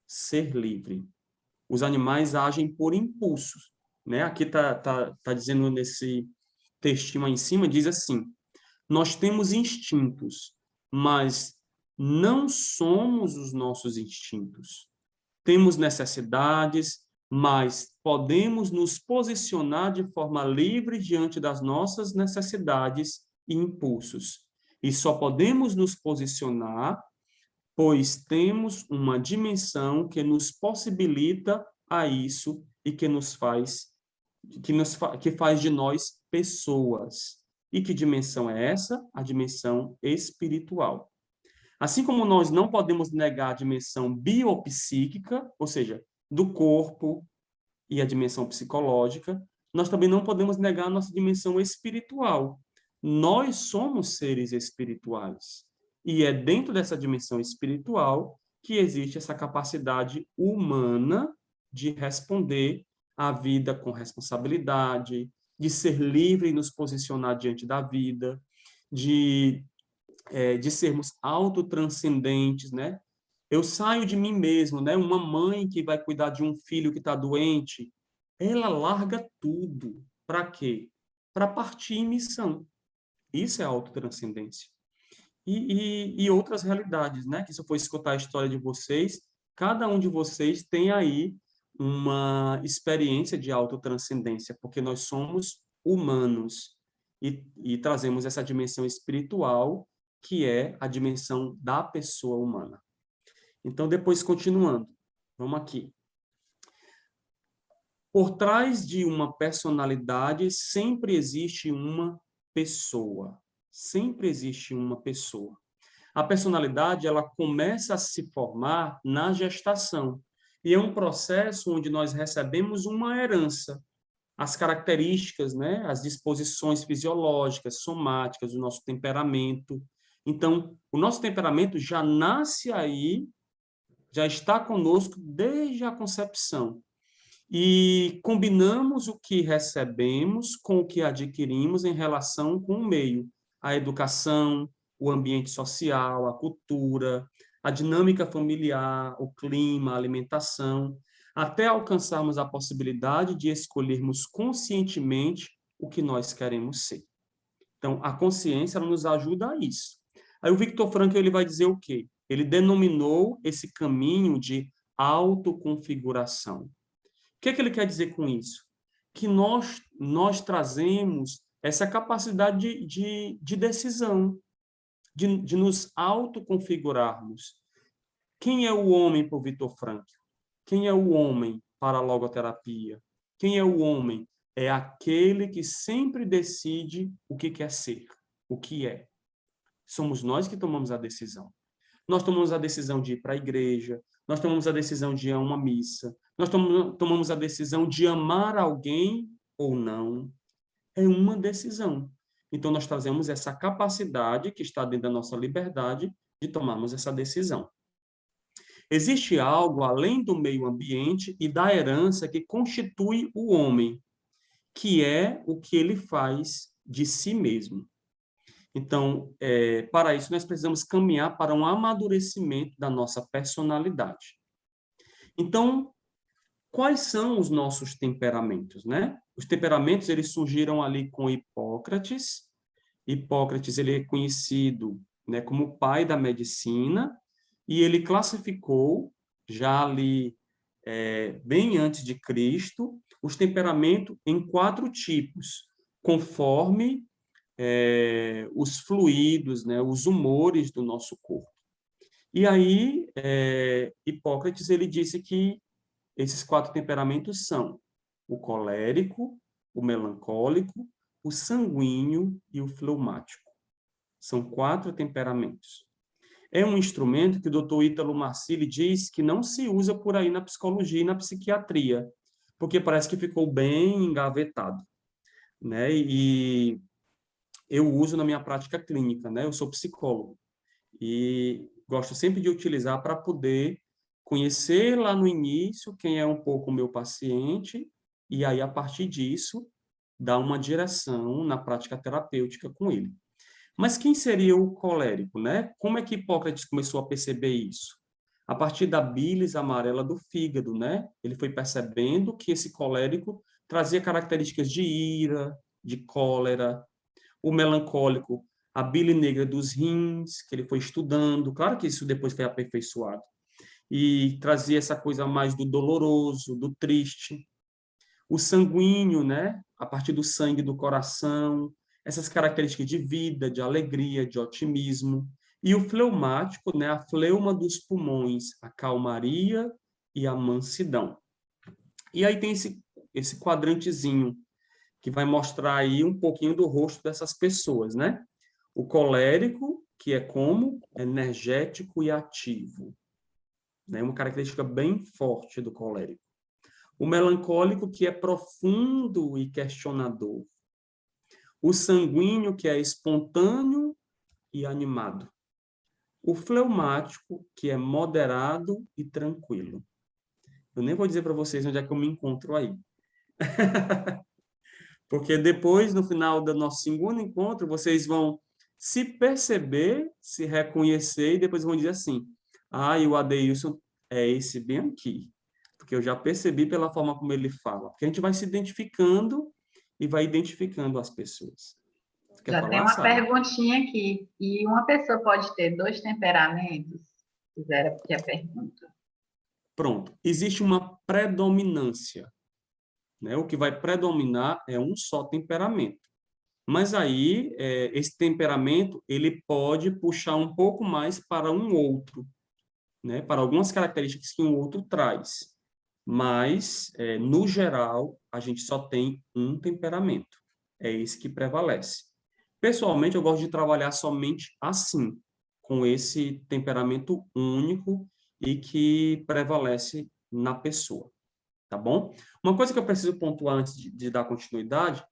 Ser livre. Os animais agem por impulsos, né? Aqui tá dizendo nesse textinho aí em cima, diz assim, nós temos instintos, mas não somos os nossos instintos. Temos necessidades, mas podemos nos posicionar de forma livre diante das nossas necessidades e impulsos. E só podemos nos posicionar, pois temos uma dimensão que nos possibilita a isso e que faz de nós pessoas. E que dimensão é essa? A dimensão espiritual. Assim como nós não podemos negar a dimensão biopsíquica, ou seja, do corpo e a dimensão psicológica, nós também não podemos negar a nossa dimensão espiritual. Nós somos seres espirituais. E é dentro dessa dimensão espiritual que existe essa capacidade humana de responder à vida com responsabilidade, de ser livre e nos posicionar diante da vida, de sermos autotranscendentes, né? Eu saio de mim mesmo, né? Uma mãe que vai cuidar de um filho que está doente, ela larga tudo. Para quê? Para partir em missão. Isso é autotranscendência. E outras realidades, né? Que se eu for escutar a história de vocês, cada um de vocês tem aí uma experiência de autotranscendência, porque nós somos humanos e trazemos essa dimensão espiritual, que é a dimensão da pessoa humana. Então, depois, continuando, vamos aqui. Por trás de uma personalidade sempre existe uma pessoa. Sempre existe uma pessoa. A personalidade, ela começa a se formar na gestação. E é um processo onde nós recebemos uma herança. As características, né, as disposições fisiológicas, somáticas, o nosso temperamento. Então, o nosso temperamento já nasce aí, já está conosco desde a concepção. E combinamos o que recebemos com o que adquirimos em relação com o meio, a educação, o ambiente social, a cultura, a dinâmica familiar, o clima, a alimentação, até alcançarmos a possibilidade de escolhermos conscientemente o que nós queremos ser. Então, a consciência ela nos ajuda a isso. Aí o Viktor Frankl ele vai dizer o quê? Ele denominou esse caminho de autoconfiguração. O que é que ele quer dizer com isso? Que nós trazemos essa capacidade de decisão, de nos autoconfigurarmos. Quem é o homem por Viktor Frankl? Quem é o homem para a logoterapia? Quem é o homem? É aquele que sempre decide o que quer ser, o que é. Somos nós que tomamos a decisão. Nós tomamos a decisão de ir para a igreja, nós tomamos a decisão de ir a uma missa, nós tomamos a decisão de amar alguém ou não. É uma decisão. Então, nós trazemos essa capacidade que está dentro da nossa liberdade de tomarmos essa decisão. Existe algo além do meio ambiente e da herança que constitui o homem, que é o que ele faz de si mesmo. Então, para isso, nós precisamos caminhar para um amadurecimento da nossa personalidade. Então, quais são os nossos temperamentos, né? Os temperamentos, eles surgiram ali com Hipócrates. Hipócrates, ele é conhecido, né, como o pai da medicina, e ele classificou, já ali, bem antes de Cristo, os temperamentos em 4 tipos, conforme os fluidos, né, os humores do nosso corpo. E aí, Hipócrates ele disse que esses 4 temperamentos são o colérico, o melancólico, o sanguíneo e o fleumático. São 4 temperamentos. É um instrumento que o Dr. Ítalo Marcilli diz que não se usa por aí na psicologia e na psiquiatria, porque parece que ficou bem engavetado, né? E eu uso na minha prática clínica, né? Eu sou psicólogo e gosto sempre de utilizar para poder conhecer lá no início quem é um pouco o meu paciente e aí, a partir disso, dar uma direção na prática terapêutica com ele. Mas quem seria o colérico, né? Como é que Hipócrates começou a perceber isso? A partir da bilis amarela do fígado, né? Ele foi percebendo que esse colérico trazia características de ira, de cólera. O melancólico a bile negra dos rins, que ele foi estudando. Claro que isso depois foi aperfeiçoado. E trazia essa coisa mais do doloroso, do triste. O sanguíneo, né? A partir do sangue do coração, essas características de vida, de alegria, de otimismo. E o fleumático, né? A fleuma dos pulmões, a calmaria e a mansidão. E aí tem esse quadrantezinho que vai mostrar aí um pouquinho do rosto dessas pessoas, né? O colérico, que é como energético e ativo, né? Uma característica bem forte do colérico. O melancólico, que é profundo e questionador. O sanguíneo, que é espontâneo e animado. O fleumático, que é moderado e tranquilo. Eu nem vou dizer para vocês onde é que eu me encontro aí. Porque depois, no final do nosso segundo encontro, vocês vão se perceber, se reconhecer, e depois vão dizer assim, e o Adeilson é esse bem aqui. Porque eu já percebi pela forma como ele fala. Porque a gente vai se identificando e vai identificando as pessoas. Você quer Já tem falar, uma Sara? perguntinha aqui. E uma pessoa pode ter dois temperamentos? Fizeram aqui a pergunta. Pronto. Existe uma predominância, né? O que vai predominar é um só temperamento. Mas aí, esse temperamento, ele pode puxar um pouco mais para um outro, né? Para algumas características que um outro traz. Mas, no geral, a gente só tem um temperamento. É esse que prevalece. Pessoalmente, eu gosto de trabalhar somente assim, com esse temperamento único e que prevalece na pessoa, tá bom? Uma coisa que eu preciso pontuar antes de dar continuidade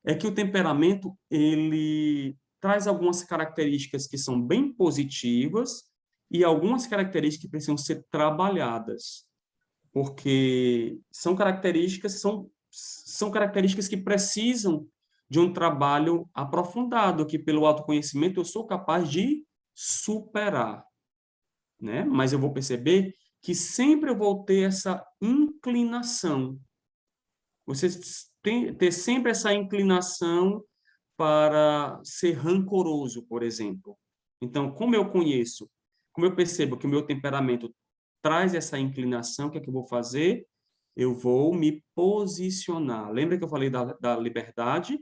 é que o temperamento, ele traz algumas características que são bem positivas e algumas características que precisam ser trabalhadas, porque são características que precisam de um trabalho aprofundado, que pelo autoconhecimento eu sou capaz de superar, né? Mas eu vou perceber que sempre eu vou ter essa inclinação. Você ter sempre essa inclinação para ser rancoroso, por exemplo. Então, como eu percebo que o meu temperamento traz essa inclinação, o que é que eu vou fazer? Eu vou me posicionar. Lembra que eu falei da liberdade?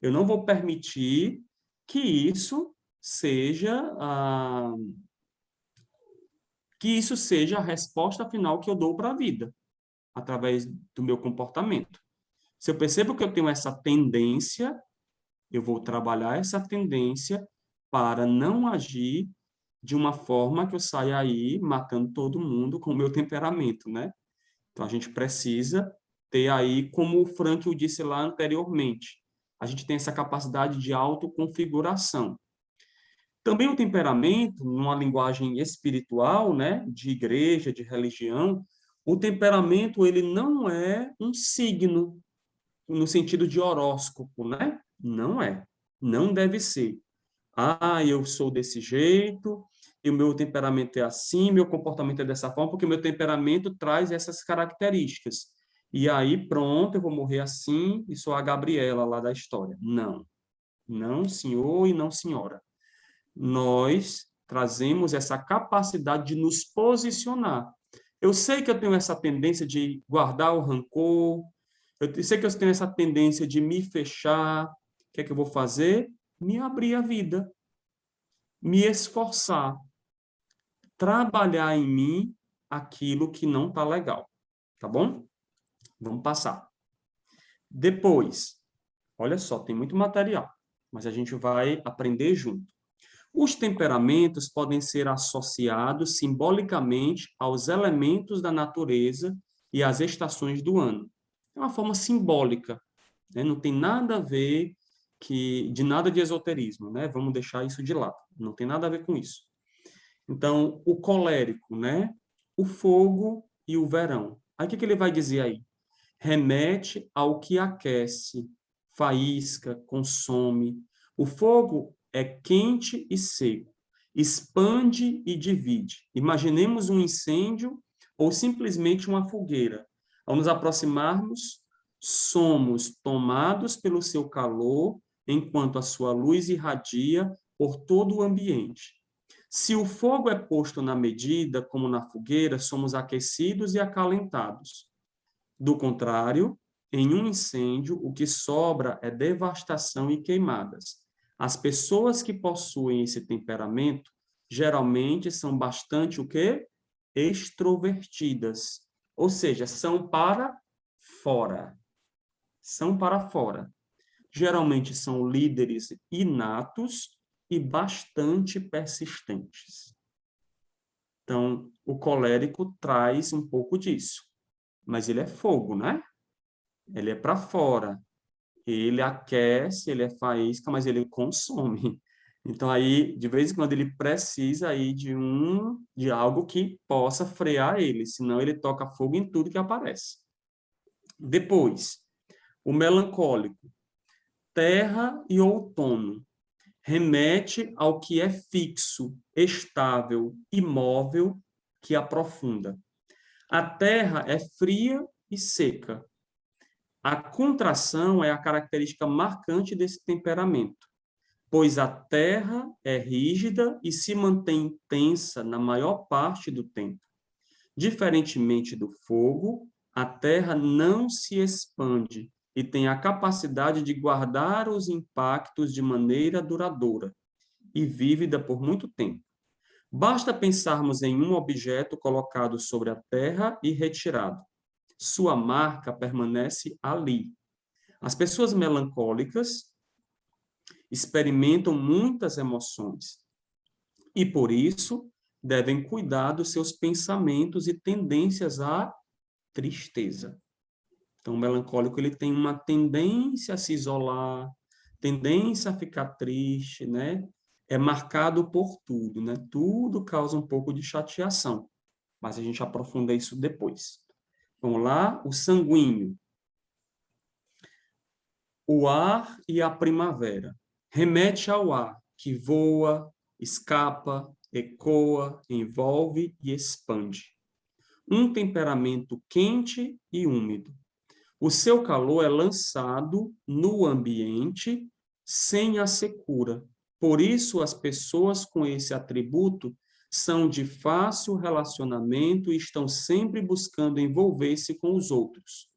Eu não vou permitir que isso seja a resposta final que eu dou para a vida, através do meu comportamento. Se eu percebo que eu tenho essa tendência, eu vou trabalhar essa tendência para não agir de uma forma que eu saia aí matando todo mundo com o meu temperamento, né? Então, a gente precisa ter aí, como o Frank disse lá anteriormente, a gente tem essa capacidade de autoconfiguração. Também o temperamento, numa linguagem espiritual, né, de igreja, de religião, o temperamento ele não é um signo no sentido de horóscopo, né? Não é. Não deve ser. Eu sou desse jeito, e o meu temperamento é assim, meu comportamento é dessa forma, porque o meu temperamento traz essas características. E aí, pronto, eu vou morrer assim e sou a Gabriela lá da história. Não. Não, senhor e não, senhora. Nós trazemos essa capacidade de nos posicionar. Eu sei que eu tenho essa tendência de guardar o rancor, eu sei que eu tenho essa tendência de me fechar. O que é que eu vou fazer? Me abrir a vida, me esforçar, trabalhar em mim aquilo que não está legal. Tá bom? Vamos passar. Depois, olha só, tem muito material, mas a gente vai aprender junto. Os temperamentos podem ser associados simbolicamente aos elementos da natureza e às estações do ano. É uma forma simbólica, né? Não tem nada a ver de nada de esoterismo, né? Vamos deixar isso de lado. Não tem nada a ver com isso. Então, o colérico, né? O fogo e o verão. Aí o que ele vai dizer aí? Remete ao que aquece, faísca, consome. O fogo é quente e seco, expande e divide. Imaginemos um incêndio ou simplesmente uma fogueira. Ao nos aproximarmos, somos tomados pelo seu calor, enquanto a sua luz irradia por todo o ambiente. Se o fogo é posto na medida, como na fogueira, somos aquecidos e acalentados. Do contrário, em um incêndio, o que sobra é devastação e queimadas. As pessoas que possuem esse temperamento geralmente são bastante o quê? Extrovertidas. Ou seja, são para fora. São para fora. Geralmente são líderes inatos e bastante persistentes. Então, o colérico traz um pouco disso. Mas ele é fogo, né? Ele é para fora. Ele aquece, ele é faísca, mas ele consome. Então, aí, de vez em quando, ele precisa aí de algo que possa frear ele, senão ele toca fogo em tudo que aparece. Depois, o melancólico. Terra e outono. Remete ao que é fixo, estável, imóvel, que aprofunda. A terra é fria e seca. A contração é a característica marcante desse temperamento, pois a terra é rígida e se mantém tensa na maior parte do tempo. Diferentemente do fogo, a terra não se expande e tem a capacidade de guardar os impactos de maneira duradoura e vívida por muito tempo. Basta pensarmos em um objeto colocado sobre a terra e retirado. Sua marca permanece ali. As pessoas melancólicas experimentam muitas emoções e, por isso, devem cuidar dos seus pensamentos e tendências à tristeza. Então, o melancólico ele tem uma tendência a se isolar, tendência a ficar triste, né? É marcado por tudo, né? Tudo causa um pouco de chateação, mas a gente aprofunda isso depois. Vamos lá, o sanguíneo. O ar e a primavera. Remete ao ar, que voa, escapa, ecoa, envolve e expande. Um temperamento quente e úmido. O seu calor é lançado no ambiente sem a secura. Por isso, as pessoas com esse atributo são de fácil relacionamento e estão sempre buscando envolver-se com os outros.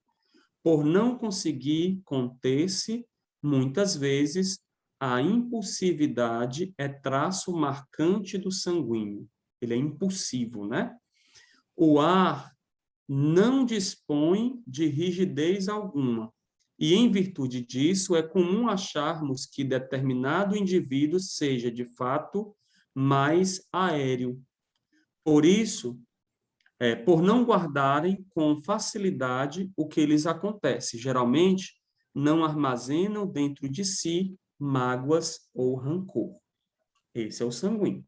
Por não conseguir conter-se, muitas vezes, a impulsividade é traço marcante do sanguíneo. Ele é impulsivo, né? O ar não dispõe de rigidez alguma, e, em virtude disso, é comum acharmos que determinado indivíduo seja, de fato, mais aéreo. Por isso, por não guardarem com facilidade o que lhes acontece. Geralmente, não armazenam dentro de si mágoas ou rancor. Esse é o sanguíneo.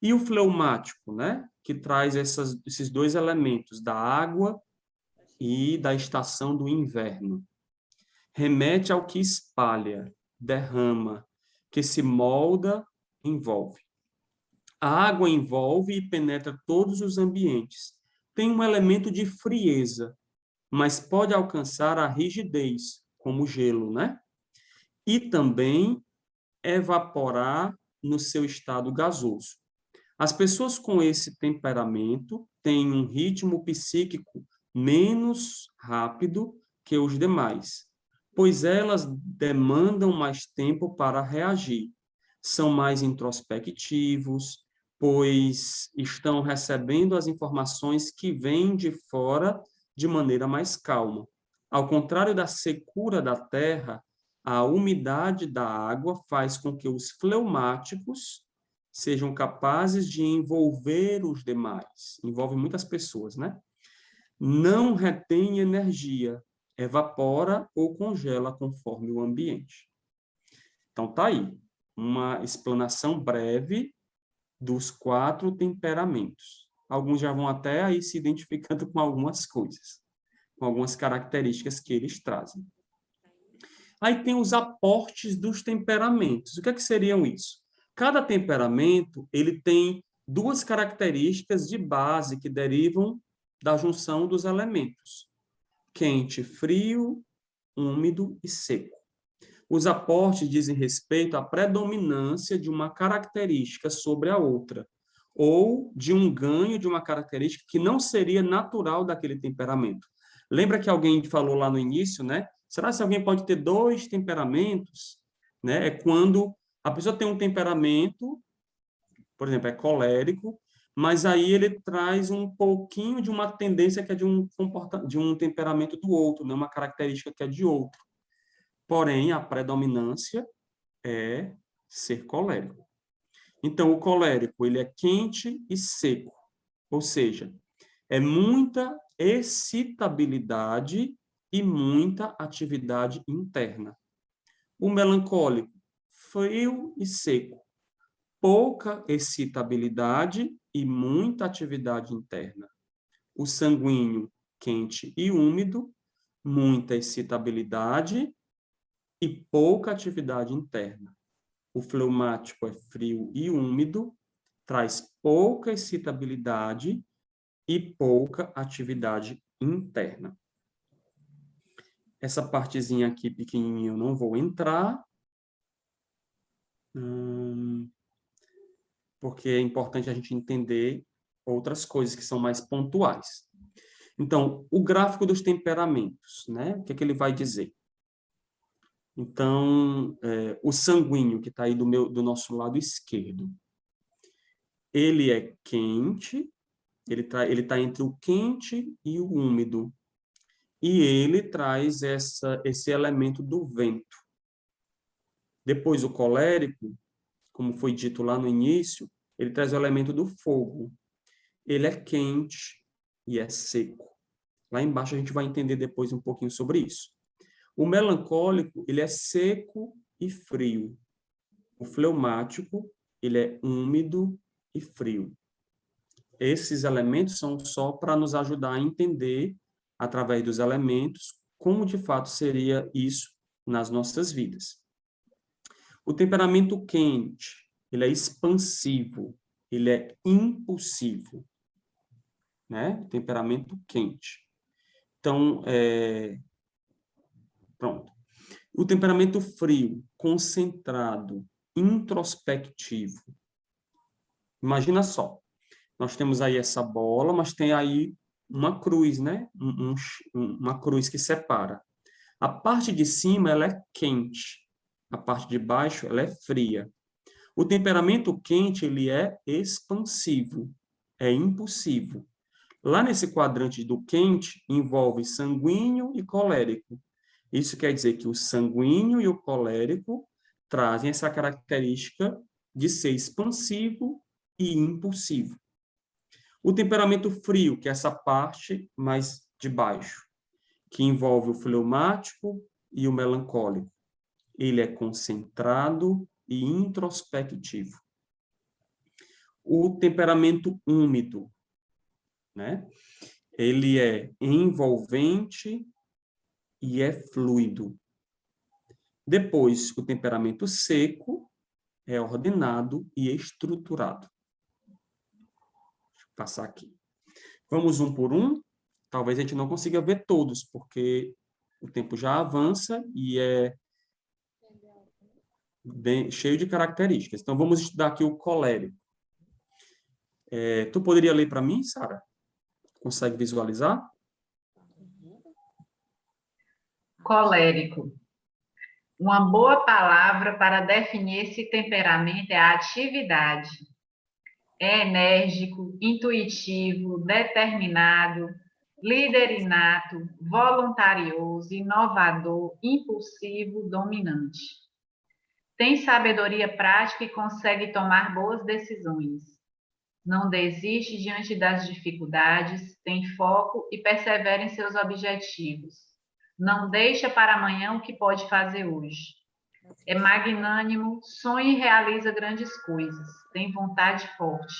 E o fleumático, né? Que traz esses dois elementos, da água e da estação do inverno. Remete ao que espalha, derrama, que se molda, envolve. A água envolve e penetra todos os ambientes. Tem um elemento de frieza, mas pode alcançar a rigidez, como o gelo, né? E também evaporar no seu estado gasoso. As pessoas com esse temperamento têm um ritmo psíquico menos rápido que os demais, pois elas demandam mais tempo para reagir. São mais introspectivos, pois estão recebendo as informações que vêm de fora de maneira mais calma. Ao contrário da secura da terra, a umidade da água faz com que os fleumáticos sejam capazes de envolver os demais. Envolve muitas pessoas, né? Não retém energia, evapora ou congela conforme o ambiente. Então, tá aí uma explanação breve dos 4 temperamentos. Alguns já vão até aí se identificando com algumas coisas, com algumas características que eles trazem. Aí tem os aportes dos temperamentos. O que é que seriam isso? Cada temperamento, ele tem 2 características de base que derivam da junção dos elementos: quente, frio, úmido e seco. Os aportes dizem respeito à predominância de uma característica sobre a outra, ou de um ganho de uma característica que não seria natural daquele temperamento. Lembra que alguém falou lá no início, né? Será que alguém pode ter dois temperamentos? Né? É quando a pessoa tem um temperamento, por exemplo, é colérico, mas aí ele traz um pouquinho de uma tendência que é de um temperamento do outro, né? Uma característica que é de outro. Porém, a predominância é ser colérico. Então, o colérico, ele é quente e seco, ou seja, é muita excitabilidade e muita atividade interna. O melancólico, frio e seco, pouca excitabilidade e muita atividade interna. O sanguíneo, quente e úmido, muita excitabilidade e pouca atividade interna. O fleumático é frio e úmido, traz pouca excitabilidade e pouca atividade interna. Essa partezinha aqui pequenininha eu não vou entrar, porque é importante a gente entender outras coisas que são mais pontuais. Então, o gráfico dos temperamentos, né? O que é que ele vai dizer? Então, o sanguíneo, que está aí do nosso lado esquerdo, ele é quente, ele tá entre o quente e o úmido, e ele traz esse elemento do vento. Depois, o colérico, como foi dito lá no início, ele traz o elemento do fogo. Ele é quente e é seco. Lá embaixo a gente vai entender depois um pouquinho sobre isso. O melancólico, ele é seco e frio. O fleumático, ele é úmido e frio. Esses elementos são só para nos ajudar a entender, através dos elementos, como de fato seria isso nas nossas vidas. O temperamento quente, ele é expansivo, ele é impulsivo, né? Temperamento quente. Então, pronto. O temperamento frio, concentrado, introspectivo. Imagina só, nós temos aí essa bola, mas tem aí uma cruz, né? Uma cruz que separa. A parte de cima, ela é quente. A parte de baixo, ela é fria. O temperamento quente, ele é expansivo, é impulsivo. Lá nesse quadrante do quente, envolve sanguíneo e colérico. Isso quer dizer que o sanguíneo e o colérico trazem essa característica de ser expansivo e impulsivo. O temperamento frio, que é essa parte mais de baixo, que envolve o fleumático e o melancólico. Ele é concentrado e introspectivo. O temperamento úmido, né? Ele é envolvente e é fluido. Depois, o temperamento seco é ordenado e estruturado. Deixa eu passar aqui. Vamos um por um. Talvez a gente não consiga ver todos, porque o tempo já avança e é cheio de características. Então, vamos estudar aqui o colérico. Tu poderia ler para mim, Sara? Consegue visualizar? Colérico. Uma boa palavra para definir esse temperamento é a atividade. É enérgico, intuitivo, determinado, líder inato, voluntarioso, inovador, impulsivo, dominante. Tem sabedoria prática e consegue tomar boas decisões. Não desiste diante das dificuldades, tem foco e persevera em seus objetivos. Não deixa para amanhã o que pode fazer hoje. É magnânimo, sonha e realiza grandes coisas, tem vontade forte.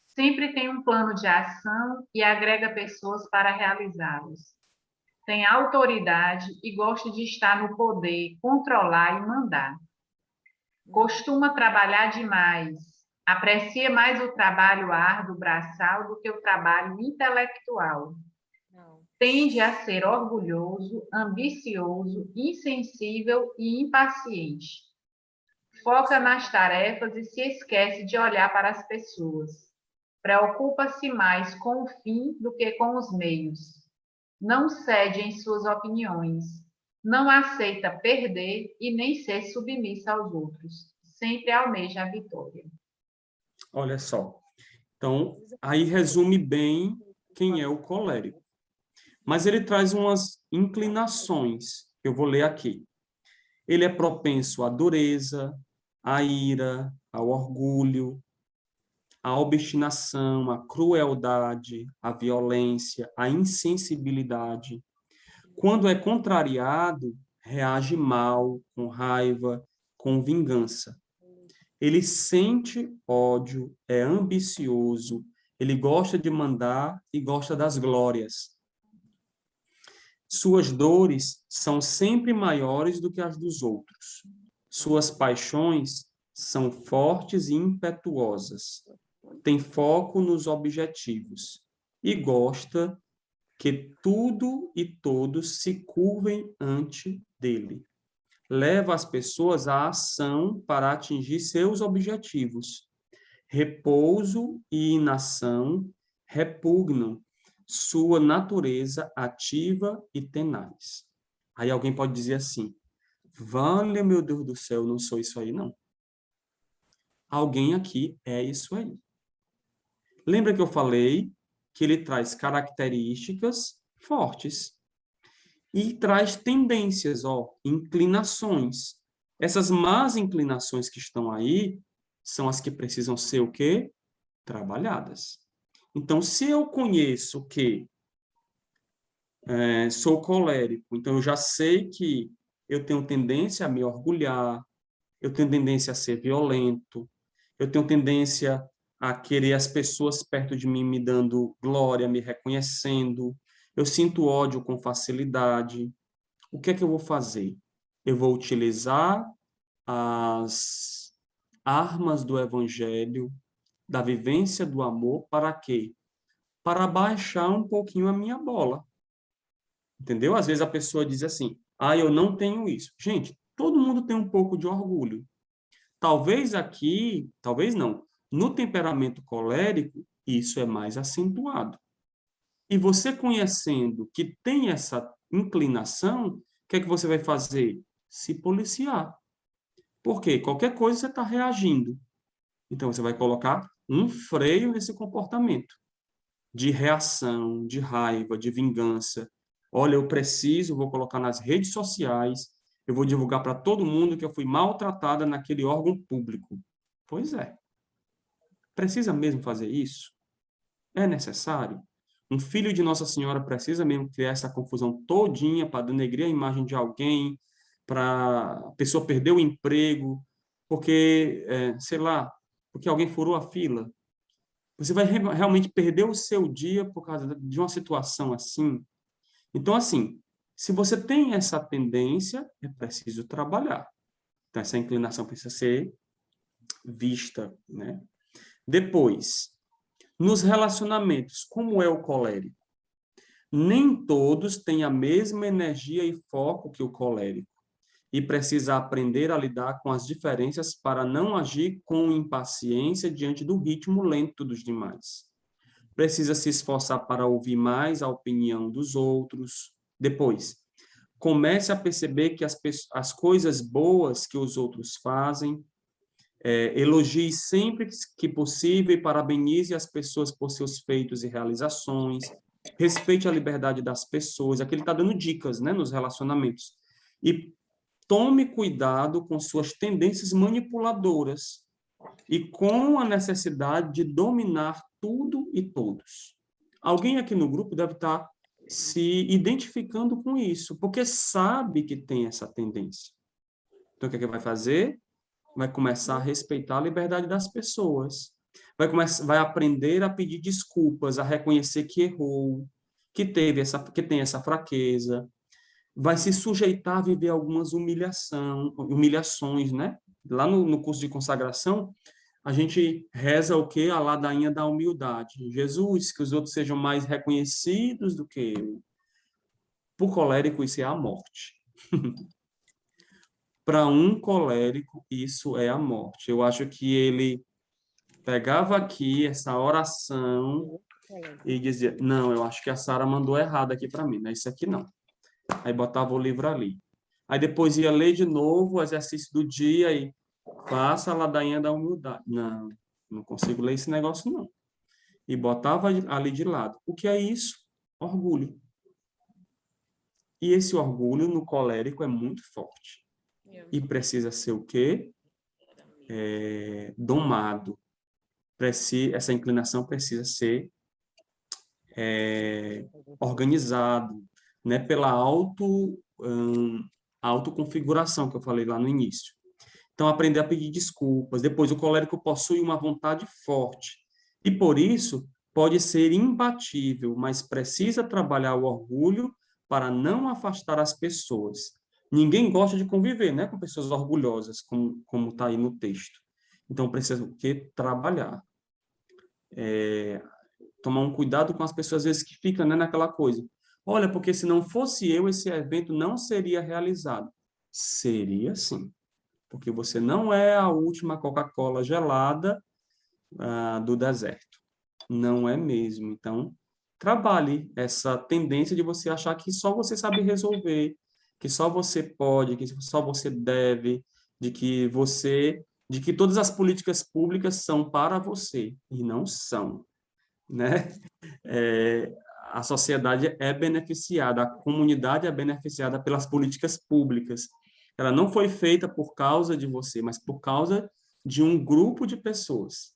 Sempre tem um plano de ação e agrega pessoas para realizá-los. Tem autoridade e gosta de estar no poder, controlar e mandar. Costuma trabalhar demais. Aprecia mais o trabalho árduo braçal do que o trabalho intelectual. Tende a ser orgulhoso, ambicioso, insensível e impaciente. Foca nas tarefas e se esquece de olhar para as pessoas. Preocupa-se mais com o fim do que com os meios. Não cede em suas opiniões. Não aceita perder e nem ser submissa aos outros. Sempre almeja a vitória. Olha só. Então, aí resume bem quem é o colérico. Mas ele traz umas inclinações, que eu vou ler aqui. Ele é propenso à dureza, à ira, ao orgulho, à obstinação, à crueldade, à violência, à insensibilidade. Quando é contrariado, reage mal, com raiva, com vingança. Ele sente ódio, é ambicioso, ele gosta de mandar e gosta das glórias. Suas dores são sempre maiores do que as dos outros. Suas paixões são fortes e impetuosas. Tem foco nos objetivos e gosta que tudo e todos se curvem ante dele. Leva as pessoas à ação para atingir seus objetivos. Repouso e inação repugnam sua natureza ativa e tenaz. Aí alguém pode dizer assim, vale, meu Deus do céu, não sou isso aí, não. Alguém aqui é isso aí. Lembra que eu falei que ele traz características fortes e traz tendências, inclinações. Essas más inclinações que estão aí são as que precisam ser o quê? Trabalhadas. Então, se eu conheço que sou colérico, então eu já sei que eu tenho tendência a me orgulhar, eu tenho tendência a ser violento, eu tenho tendência a querer as pessoas perto de mim me dando glória, me reconhecendo, eu sinto ódio com facilidade. O que é que eu vou fazer? Eu vou utilizar as armas do evangelho, da vivência do amor, para quê? Para baixar um pouquinho a minha bola. Entendeu? Às vezes a pessoa diz assim, eu não tenho isso. Gente, todo mundo tem um pouco de orgulho. Talvez aqui, talvez não, no temperamento colérico, isso é mais acentuado. E você conhecendo que tem essa inclinação, o que é que você vai fazer? Se policiar. Por quê? Qualquer coisa você está reagindo. Então, você vai colocar um freio nesse comportamento de reação, de raiva, de vingança. Olha, eu preciso, vou colocar nas redes sociais, eu vou divulgar para todo mundo que eu fui maltratada naquele órgão público. Pois é. Precisa mesmo fazer isso? É necessário? Um filho de Nossa Senhora precisa mesmo criar essa confusão todinha para denegrir a imagem de alguém, para a pessoa perder o emprego, porque, sei lá, porque alguém furou a fila? Você vai realmente perder o seu dia por causa de uma situação assim? Então, assim, se você tem essa tendência, é preciso trabalhar. Então, essa inclinação precisa ser vista, né? Depois, nos relacionamentos, como é o colérico? Nem todos têm a mesma energia e foco que o colérico, e precisa aprender a lidar com as diferenças para não agir com impaciência diante do ritmo lento dos demais. Precisa se esforçar para ouvir mais a opinião dos outros. Depois, comece a perceber que as coisas boas que os outros fazem, elogie sempre que possível e parabenize as pessoas por seus feitos e realizações, respeite a liberdade das pessoas. Aqui ele está dando dicas, né, nos relacionamentos. E tome cuidado com suas tendências manipuladoras e com a necessidade de dominar tudo e todos. Alguém aqui no grupo deve estar se identificando com isso, porque sabe que tem essa tendência. Então, o que é que vai fazer? Vai começar a respeitar a liberdade das pessoas. Vai aprender a pedir desculpas, a reconhecer que errou, que tem essa fraqueza. Vai se sujeitar a viver algumas humilhações, né? Lá no curso de consagração, a gente reza o quê? A ladainha da humildade. Jesus, que os outros sejam mais reconhecidos do que eu. Para o colérico, isso é a morte. Para um colérico, isso é a morte. Eu acho que ele pegava aqui essa oração e dizia, não, eu acho que a Sara mandou errado aqui para mim, não é isso aqui não. Aí botava o livro ali. Aí depois ia ler de novo o exercício do dia e faça a ladainha da humildade. Não, não consigo ler esse negócio não. E botava ali de lado. O que é isso? Orgulho. E esse orgulho no colérico é muito forte. E precisa ser o quê? Domado. Essa inclinação precisa ser organizado, né? Pela autoconfiguração que eu falei lá no início. Então, aprender a pedir desculpas. Depois, o colérico possui uma vontade forte. E, por isso, pode ser imbatível, mas precisa trabalhar o orgulho para não afastar as pessoas. Ninguém gosta de conviver, né, com pessoas orgulhosas, como está aí no texto. Então, precisa o quê? Trabalhar. Tomar um cuidado com as pessoas, às vezes, que ficam, né, naquela coisa. Olha, porque se não fosse eu, esse evento não seria realizado. Seria sim, porque você não é a última Coca-Cola gelada do deserto. Não é mesmo. Então, trabalhe essa tendência de você achar que só você sabe resolver, que só você pode, que só você deve, de que todas as políticas públicas são para você, e não são, né? É, a sociedade é beneficiada, a comunidade é beneficiada pelas políticas públicas. Ela não foi feita por causa de você, mas por causa de um grupo de pessoas,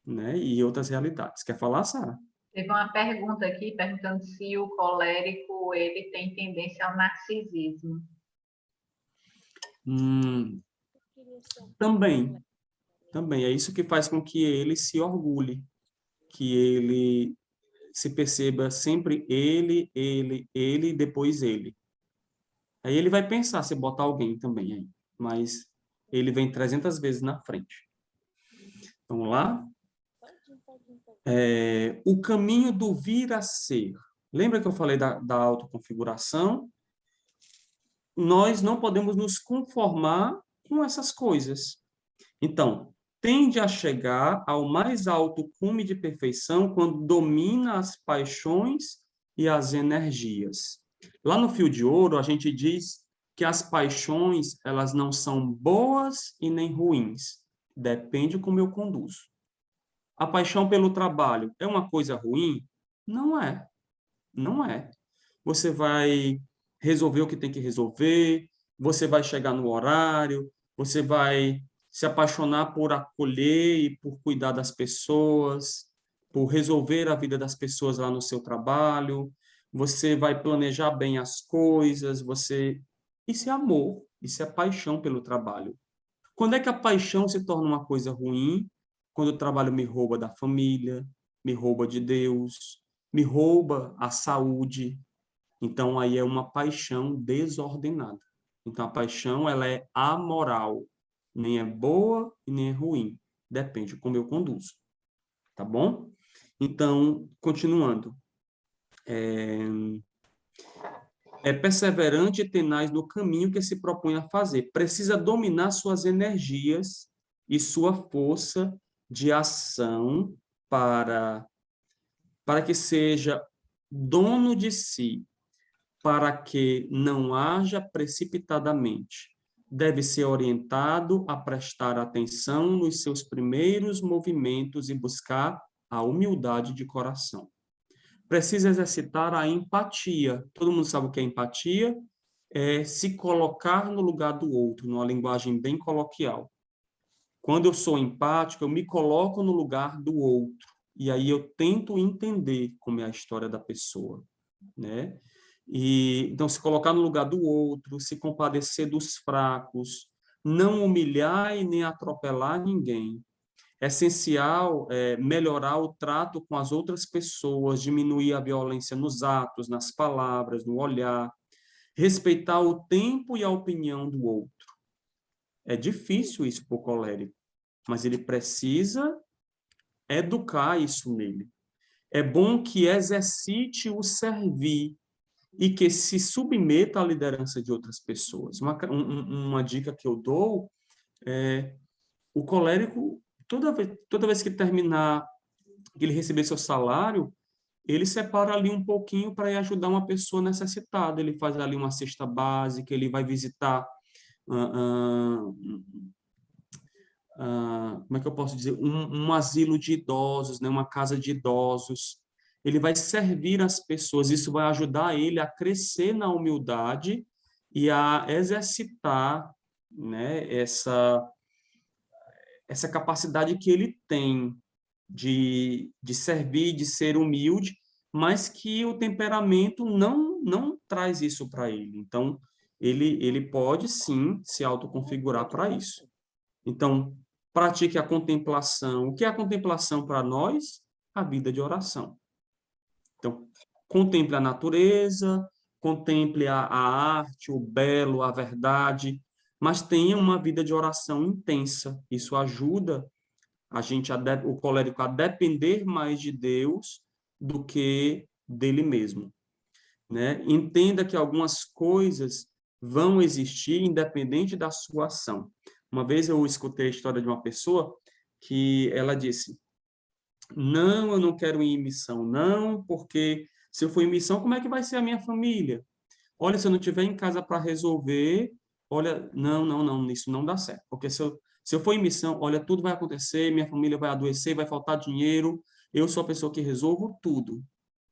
né? E outras realidades. Quer falar, Sara? Teve uma pergunta aqui perguntando se o colérico ele tem tendência ao narcisismo. Também, também. É isso que faz com que ele se orgulhe, que ele se perceba sempre ele e depois ele. Aí ele vai pensar se botar alguém também aí, mas ele vem 300 vezes na frente. Vamos lá? O caminho do vir a ser. Lembra que eu falei da autoconfiguração? Nós não podemos nos conformar com essas coisas. Então, tende a chegar ao mais alto cume de perfeição quando domina as paixões e as energias. Lá no Fio de Ouro, a gente diz que as paixões, elas não são boas e nem ruins. Depende como eu conduzo. A paixão pelo trabalho é uma coisa ruim? Não é. Não é. Você vai resolver o que tem que resolver, você vai chegar no horário, você vai se apaixonar por acolher e por cuidar das pessoas, por resolver a vida das pessoas lá no seu trabalho, você vai planejar bem as coisas, Isso é amor, isso é paixão pelo trabalho. Quando é que a paixão se torna uma coisa ruim? Quando o trabalho me rouba da família, me rouba de Deus, me rouba a saúde. Então, aí é uma paixão desordenada. Então, a paixão, ela é amoral. Nem é boa e nem é ruim. Depende de como eu conduzo. Tá bom? Então, continuando. É perseverante e tenaz no caminho que se propõe a fazer. Precisa dominar suas energias e sua força de ação para que seja dono de si, para que não haja precipitadamente. Deve ser orientado a prestar atenção nos seus primeiros movimentos e buscar a humildade de coração. Precisa exercitar a empatia. Todo mundo sabe o que é empatia? É se colocar no lugar do outro, numa linguagem bem coloquial. Quando eu sou empático, eu me coloco no lugar do outro. E aí eu tento entender como é a história da pessoa, né? E então se colocar no lugar do outro, se compadecer dos fracos, não humilhar e nem atropelar ninguém. É essencial melhorar o trato com as outras pessoas, diminuir a violência nos atos, nas palavras, no olhar, respeitar o tempo e a opinião do outro. É difícil isso para o colérico, mas ele precisa educar isso nele. É bom que exercite o servir. e que se submeta à liderança de outras pessoas. Uma dica que eu dou é o colérico, toda vez que terminar, que ele receber seu salário, ele separa ali um pouquinho para ir ajudar uma pessoa necessitada. Ele faz ali uma cesta básica, ele vai visitar, como é que eu posso dizer, um asilo de idosos, né? Uma casa de idosos. Ele vai servir as pessoas. Isso vai ajudar ele a crescer na humildade e a exercitar, né? Essa capacidade que ele tem de servir, de ser humilde, mas que o temperamento não traz isso para ele. Então, ele pode, sim, se autoconfigurar para isso. Então, pratique a contemplação. O que é a contemplação para nós? A vida de oração. Então, contemple a natureza, contemple a arte, o belo, a verdade, mas tenha uma vida de oração intensa. Isso ajuda o colérico a depender mais de Deus do que dele mesmo, né? Entenda que algumas coisas vão existir independente da sua ação. Uma vez eu escutei a história de uma pessoa que ela disse: não, eu não quero ir em missão, não, porque se eu for em missão, como é que vai ser a minha família? Olha, se eu não estiver em casa para resolver, olha, não, isso não dá certo. Porque se eu for em missão, olha, tudo vai acontecer, minha família vai adoecer, vai faltar dinheiro, eu sou a pessoa que resolvo tudo.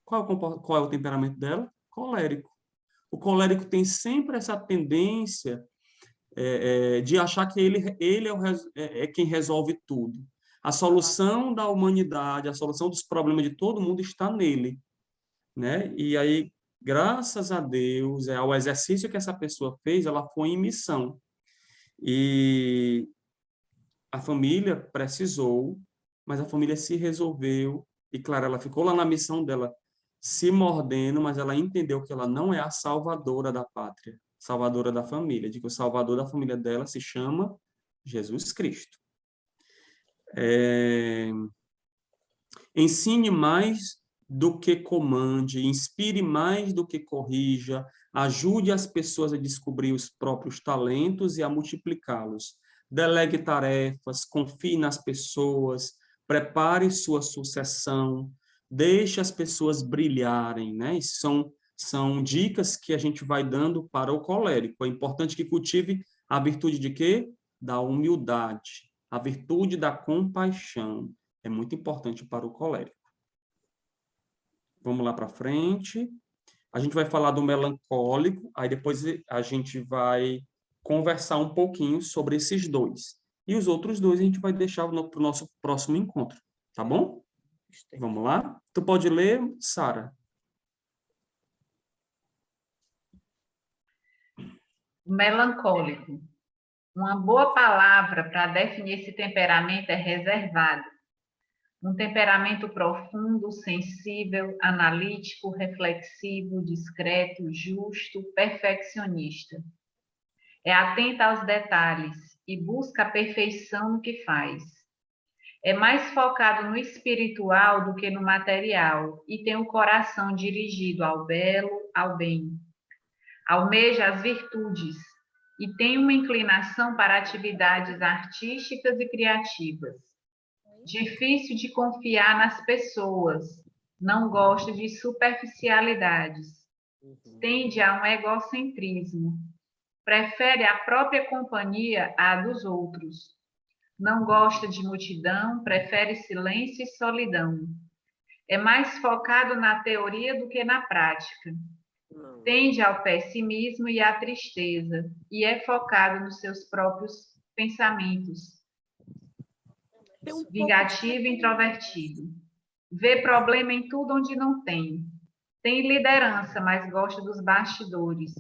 Qual é o temperamento dela? Colérico. O colérico tem sempre essa tendência de achar que ele é quem resolve tudo. A solução da humanidade, a solução dos problemas de todo mundo está nele, né? E aí, graças a Deus, ao exercício que essa pessoa fez, ela foi em missão. E a família precisou, mas a família se resolveu. E, claro, ela ficou lá na missão dela, se mordendo, mas ela entendeu que ela não é a salvadora da pátria, salvadora da família, de que o salvador da família dela se chama Jesus Cristo. Ensine mais do que comande, inspire mais do que corrija, ajude as pessoas a descobrir os próprios talentos e a multiplicá-los. Delegue tarefas, confie nas pessoas, prepare sua sucessão, deixe as pessoas brilharem, né? São dicas que a gente vai dando para o colérico. É importante que cultive a virtude de quê? Da humildade, a virtude da compaixão. É muito importante para o colérico. Vamos lá para frente. A gente vai falar do melancólico, aí depois a gente vai conversar um pouquinho sobre esses dois. E os outros dois a gente vai deixar para o nosso próximo encontro, tá bom? Vamos lá? Tu pode ler, Sara? Melancólico. Uma boa palavra para definir esse temperamento é reservado. Um temperamento profundo, sensível, analítico, reflexivo, discreto, justo, perfeccionista. É atento aos detalhes e busca a perfeição no que faz. É mais focado no espiritual do que no material e tem o coração dirigido ao belo, ao bem. Almeja as virtudes e tem uma inclinação para atividades artísticas e criativas. Difícil de confiar nas pessoas, não gosta de superficialidades, tende a um egocentrismo, prefere a própria companhia à dos outros, não gosta de multidão, prefere silêncio e solidão. É mais focado na teoria do que na prática. Tende ao pessimismo e à tristeza, e é focado nos seus próprios pensamentos. Vingativo e introvertido. Vê problema em tudo onde não tem. Tem liderança, mas gosta dos bastidores.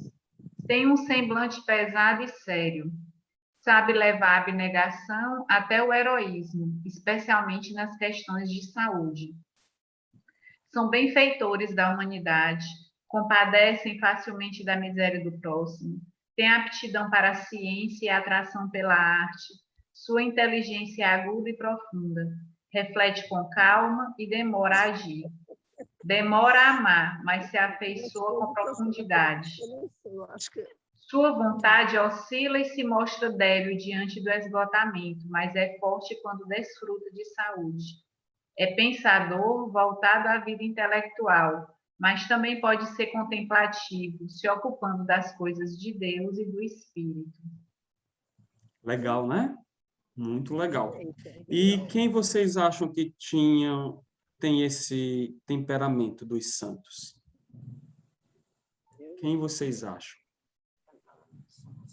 Tem um semblante pesado e sério. Sabe levar a abnegação até o heroísmo, especialmente nas questões de saúde. São benfeitores da humanidade, compadecem facilmente da miséria do próximo, têm aptidão para a ciência e a atração pela arte, sua inteligência é aguda e profunda, reflete com calma e demora a agir. Demora a amar, mas se afeiçoa com profundidade. Sua vontade oscila e se mostra débil diante do esgotamento, mas é forte quando desfruta de saúde. É pensador, voltado à vida intelectual, mas também pode ser contemplativo, se ocupando das coisas de Deus e do Espírito. Legal, né? Muito legal. E quem vocês acham que tem esse temperamento dos santos? Quem vocês acham?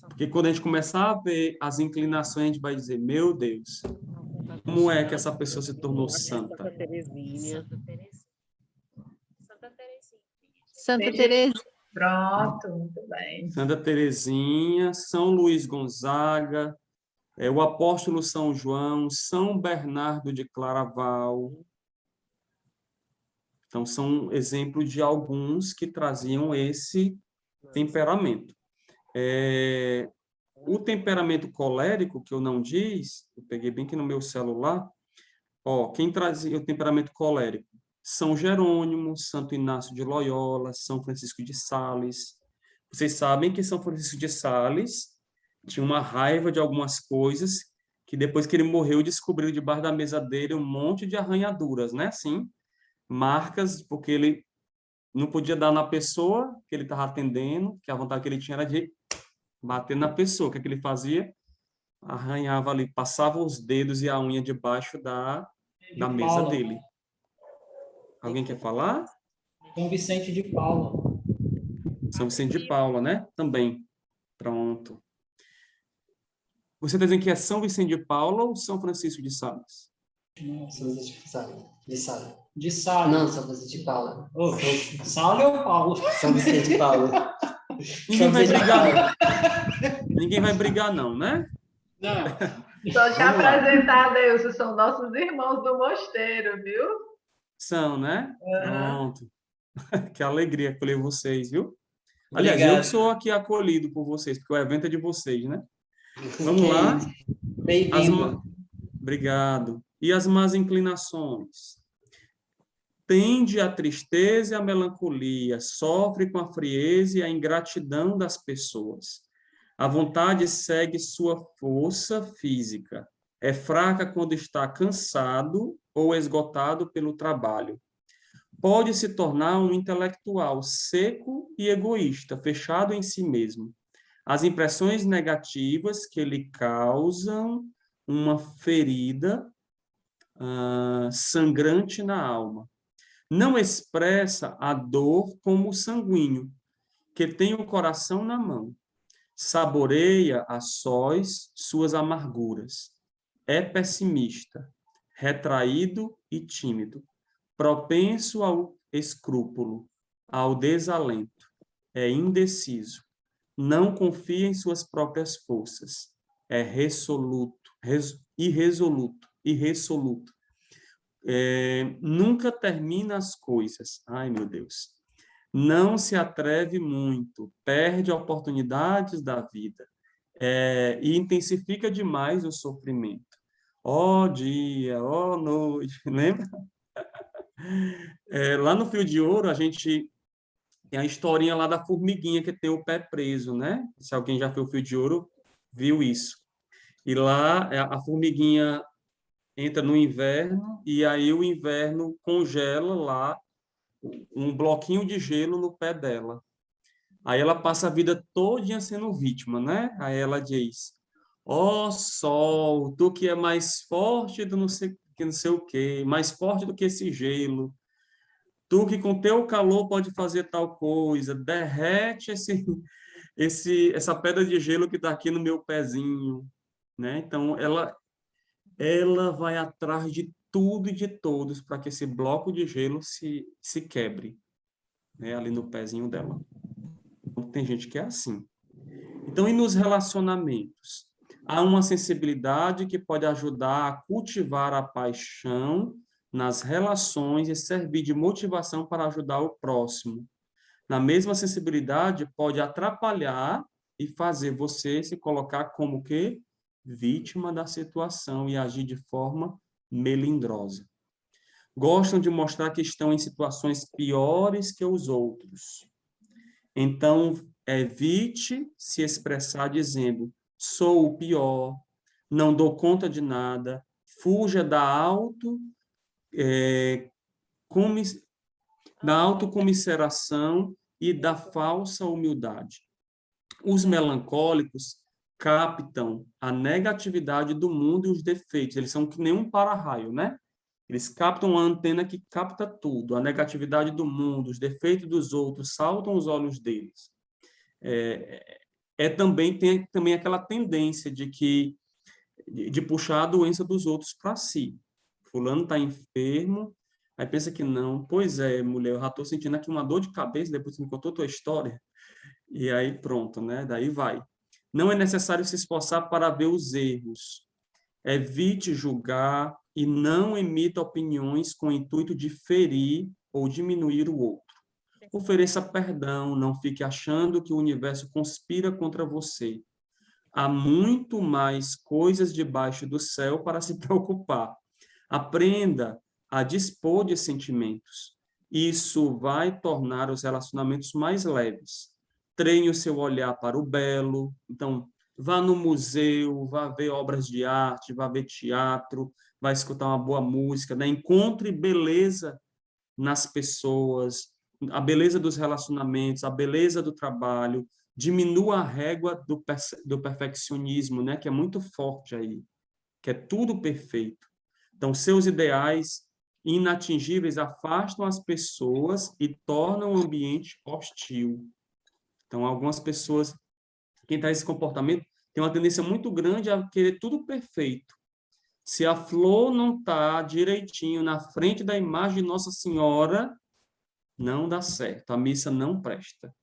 Porque quando a gente começar a ver as inclinações, a gente vai dizer, meu Deus, como é que essa pessoa se tornou santa? Santa Teresinha. Santa Teresa. Pronto, muito bem. Santa Teresinha, São Luís Gonzaga, o apóstolo São João, São Bernardo de Claraval. Então, são exemplos de alguns que traziam esse temperamento. O temperamento colérico, que eu não disse, eu peguei bem aqui no meu celular, quem trazia o temperamento colérico? São Jerônimo, Santo Inácio de Loyola, São Francisco de Sales. Vocês sabem que São Francisco de Sales tinha uma raiva de algumas coisas que depois que ele morreu, descobriu debaixo da mesa dele um monte de arranhaduras, né? Assim, marcas, porque ele não podia dar na pessoa que ele estava atendendo, que a vontade que ele tinha era de bater na pessoa. O que é que ele fazia? Arranhava ali, passava os dedos e a unha debaixo da mesa dele. Alguém quer falar? São Vicente de Paula. São Vicente de Paula, né? Também. Pronto. Você está dizendo que é São Vicente de Paula ou São Francisco de Sales? São Vicente de Sales. De Sales. De Sales. Não, São Vicente de Paula. Oh, Sales ou Paulo? São Vicente de Paula. Ninguém vai brigar. Ninguém vai brigar, não, né? Não. Só te apresentar, Deus, são nossos irmãos do mosteiro, viu? São, né? Pronto. Que alegria acolher vocês, viu? Obrigado. Aliás, eu que sou aqui acolhido por vocês, porque o evento é de vocês, né? Vamos lá. Bem-vindo. Obrigado. E as más inclinações? Tende à tristeza e à melancolia, sofre com a frieza e a ingratidão das pessoas. A vontade segue sua força física. É fraca quando está cansado ou esgotado pelo trabalho. Pode se tornar um intelectual seco e egoísta, fechado em si mesmo. As impressões negativas que lhe causam uma ferida sangrante na alma. Não expressa a dor como o sanguíneo, que tem o coração na mão. Saboreia a sós suas amarguras. É pessimista, retraído e tímido, propenso ao escrúpulo, ao desalento. É indeciso. Não confia em suas próprias forças. É irresoluto. Nunca termina as coisas. Ai, meu Deus. Não se atreve muito, perde oportunidades da vida e intensifica demais o sofrimento. Ó dia, ó noite, lembra? Lá no Fio de Ouro, a gente tem a historinha lá da formiguinha que tem o pé preso, né? Se alguém já viu o Fio de Ouro, viu isso. E lá a formiguinha entra no inverno e aí o inverno congela lá um bloquinho de gelo no pé dela. Aí ela passa a vida todinha sendo vítima, né? Aí ela diz, ó sol, tu que é mais forte do não sei o quê, mais forte do que esse gelo, tu que com teu calor pode fazer tal coisa, derrete essa pedra de gelo que está aqui no meu pezinho, né? Então, ela vai atrás de tudo e de todos para que esse bloco de gelo se quebre, né? Ali no pezinho dela. Então, tem gente que é assim. Então, e nos relacionamentos? Há uma sensibilidade que pode ajudar a cultivar a paixão nas relações e servir de motivação para ajudar o próximo. Na mesma sensibilidade, pode atrapalhar e fazer você se colocar como que vítima da situação e agir de forma melindrosa. Gostam de mostrar que estão em situações piores que os outros. Então, evite se expressar dizendo, sou o pior, não dou conta de nada, fuja da autocomiseração e da falsa humildade. Os melancólicos captam a negatividade do mundo e os defeitos. Eles são que nem um para-raio, né? Eles captam a antena que capta tudo, a negatividade do mundo, os defeitos dos outros, saltam os olhos deles. Tem também aquela tendência de puxar a doença dos outros para si. Fulano está enfermo, aí pensa que não. Pois é, mulher, eu já estou sentindo aqui uma dor de cabeça, depois que me contou a tua história. E aí pronto, né? Daí vai. Não é necessário se esforçar para ver os erros. Evite julgar e não emita opiniões com o intuito de ferir ou diminuir o outro. Ofereça perdão, não fique achando que o universo conspira contra você. Há muito mais coisas debaixo do céu para se preocupar. Aprenda a dispor de sentimentos. Isso vai tornar os relacionamentos mais leves. Treine o seu olhar para o belo. Então, vá no museu, vá ver obras de arte, vá ver teatro, vá escutar uma boa música, né? Encontre beleza nas pessoas, a beleza dos relacionamentos, a beleza do trabalho. Diminua a régua do perfeccionismo, né? Que é muito forte aí, que é tudo perfeito. Então, seus ideais inatingíveis afastam as pessoas e tornam o ambiente hostil. Então, algumas pessoas, quem traz esse comportamento, tem uma tendência muito grande a querer tudo perfeito. Se a flor não está direitinho na frente da imagem de Nossa Senhora, não dá certo, a missa não presta.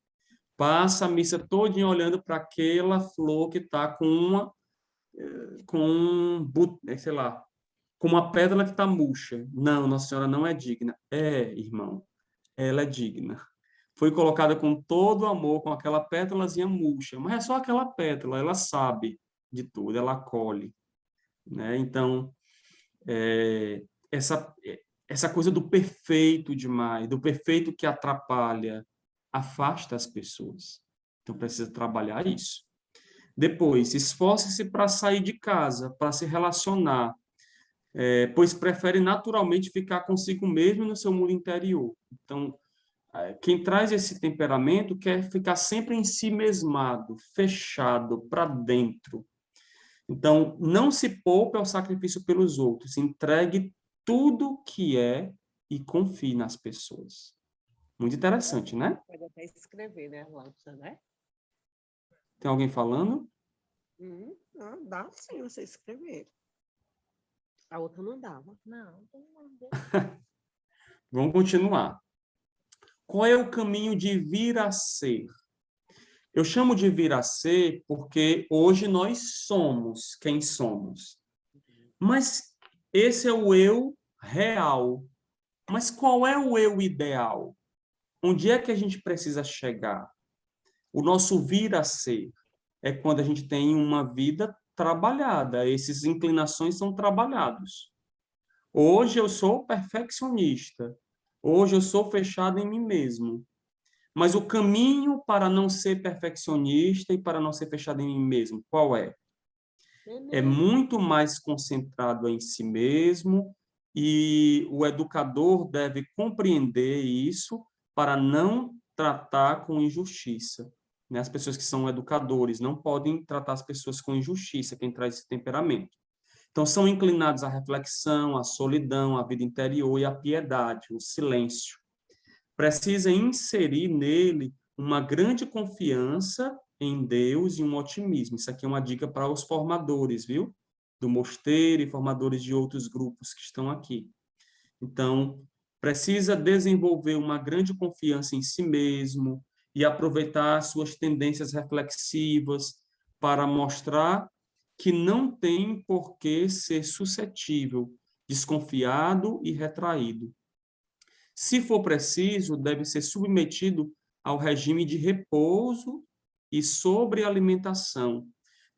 Passa a missa todinha olhando para aquela flor que está com uma pétala que está murcha. Não, Nossa Senhora não é digna. É, irmão, ela é digna. Foi colocada com todo o amor, com aquela pétalazinha murcha, mas é só aquela pétala, ela sabe de tudo, ela acolhe, né? Então, essa coisa do perfeito demais, do perfeito que atrapalha, afasta as pessoas. Então, precisa trabalhar isso. Depois, esforce-se para sair de casa, para se relacionar, pois prefere naturalmente ficar consigo mesmo no seu mundo interior. Então, quem traz esse temperamento quer ficar sempre em si mesmado, fechado, para dentro. Então, não se poupe ao sacrifício pelos outros, entregue tudo que é e confie nas pessoas. Muito interessante, né? Pode até escrever, né, Lúcia, né? Tem alguém falando? Dá sim você escrever. A outra não dava. Não. Vamos continuar. Qual é o caminho de vir a ser? Eu chamo de vir a ser porque hoje nós somos quem somos. Mas esse é o eu real. Mas qual é o eu ideal? Onde é que a gente precisa chegar? O nosso vir a ser é quando a gente tem uma vida trabalhada. Essas inclinações são trabalhados. Hoje eu sou perfeccionista. Hoje eu sou fechado em mim mesmo. Mas o caminho para não ser perfeccionista e para não ser fechado em mim mesmo, qual é? É muito mais concentrado em si mesmo e o educador deve compreender isso para não tratar com injustiça. Né? As pessoas que são educadores não podem tratar as pessoas com injustiça, quem traz esse temperamento. Então, são inclinados à reflexão, à solidão, à vida interior e à piedade, o silêncio. Precisa inserir nele uma grande confiança em Deus e um otimismo. Isso aqui é uma dica para os formadores, viu? Do mosteiro e formadores de outros grupos que estão aqui. Então, precisa desenvolver uma grande confiança em si mesmo e aproveitar suas tendências reflexivas para mostrar que não tem por que ser suscetível, desconfiado e retraído. Se for preciso, deve ser submetido ao regime de repouso e sobrealimentação.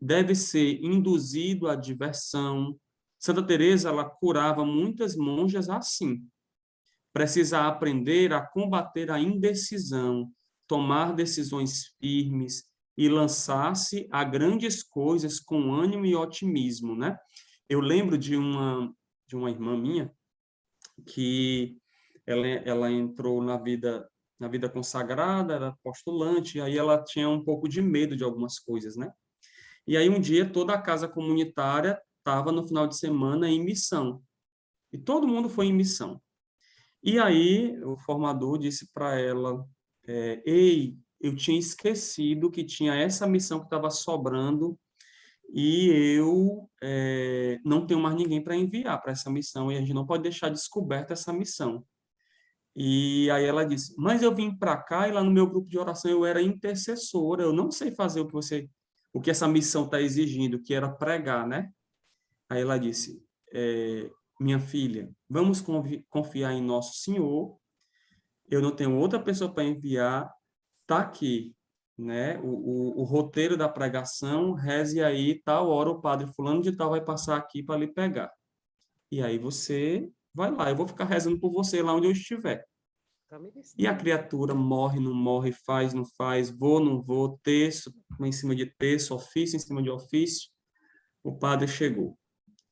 Deve ser induzido à diversão. Santa Teresa, ela curava muitas monjas assim. precisa aprender a combater a indecisão, tomar decisões firmes e lançar-se a grandes coisas com ânimo e otimismo, né? Eu lembro de uma irmã minha que ela entrou na vida consagrada, era postulante, e aí ela tinha um pouco de medo de algumas coisas, né? E aí um dia toda a casa comunitária estava no final de semana em missão, e todo mundo foi em missão. E aí o formador disse para ela, ei, eu tinha esquecido que tinha essa missão que estava sobrando e eu não tenho mais ninguém para enviar para essa missão e a gente não pode deixar descoberta essa missão. E aí ela disse, mas eu vim para cá e lá no meu grupo de oração eu era intercessora, eu não sei fazer o que essa missão está exigindo, que era pregar, né? Aí ela disse, minha filha, vamos confiar em Nosso Senhor, eu não tenho outra pessoa para enviar, está aqui, né? O roteiro da pregação, reze aí, tal hora o padre fulano de tal vai passar aqui para lhe pegar. E aí você vai lá, eu vou ficar rezando por você lá onde eu estiver. E a criatura morre, não morre, faz, não faz, vou, não vou, terço em cima de terço, ofício em cima de ofício. O padre chegou.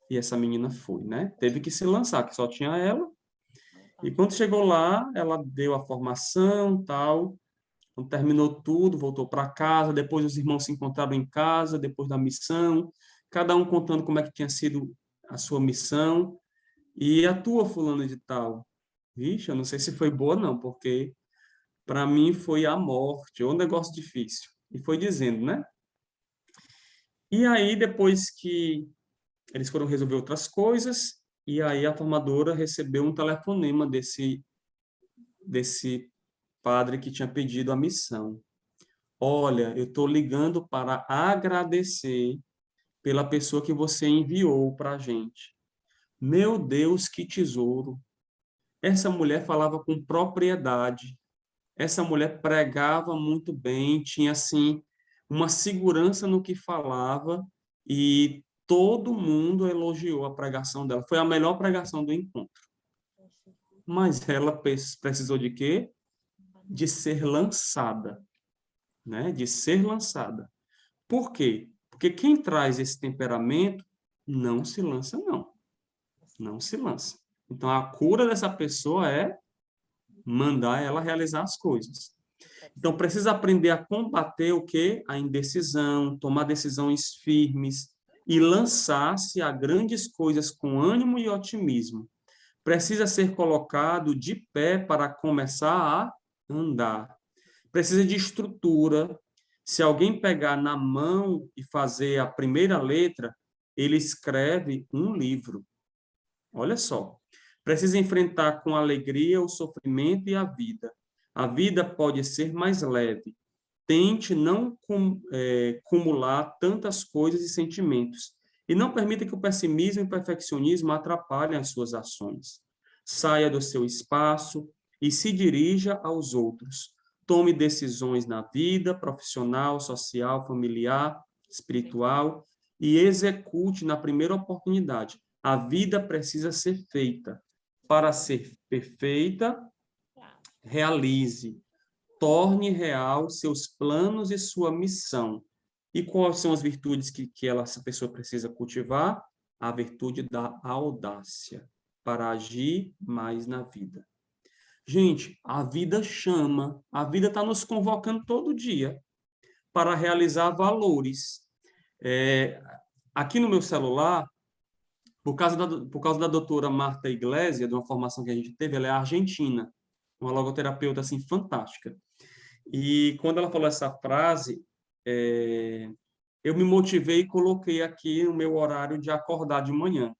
E essa menina foi, né? Teve que se lançar, que só tinha ela. E quando chegou lá, ela deu a formação, tal. Quando terminou tudo, voltou para casa. Depois os irmãos se encontraram em casa, depois da missão. Cada um contando como é que tinha sido a sua missão. E a tua, fulano de tal? Vixe, eu não sei se foi boa, não, porque para mim foi a morte, ou um negócio difícil. E foi dizendo, né? E aí, depois que eles foram resolver outras coisas, e aí a formadora recebeu um telefonema desse padre que tinha pedido a missão. Olha, eu estou ligando para agradecer pela pessoa que você enviou para a gente. Meu Deus, que tesouro! Essa mulher falava com propriedade. Essa mulher pregava muito bem, tinha assim uma segurança no que falava e todo mundo elogiou a pregação dela. Foi a melhor pregação do encontro. Mas ela precisou de quê? De ser lançada, né? De ser lançada. Por quê? Porque quem traz esse temperamento não se lança, não. Não se lança. Então, a cura dessa pessoa é mandar ela realizar as coisas. Então, precisa aprender a combater o quê? A indecisão, tomar decisões firmes e lançar-se a grandes coisas com ânimo e otimismo. Precisa ser colocado de pé para começar a andar. Precisa de estrutura. Se alguém pegar na mão e fazer a primeira letra, ele escreve um livro. Olha só. Precisa enfrentar com alegria o sofrimento e a vida. A vida pode ser mais leve. Tente não acumular tantas coisas e sentimentos. E não permita que o pessimismo e o perfeccionismo atrapalhem as suas ações. Saia do seu espaço e se dirija aos outros. Tome decisões na vida profissional, social, familiar, espiritual e execute na primeira oportunidade. A vida precisa ser feita. Para ser perfeita, realize, torne real seus planos e sua missão. E quais são as virtudes que essa pessoa precisa cultivar? A virtude da audácia, para agir mais na vida. Gente, a vida chama, a vida está nos convocando todo dia para realizar valores. Aqui no meu celular, por causa da doutora Marta Iglesias, de uma formação que a gente teve, ela é argentina, uma logoterapeuta assim, fantástica. E quando ela falou essa frase, eu me motivei e coloquei aqui no meu horário de acordar de manhã.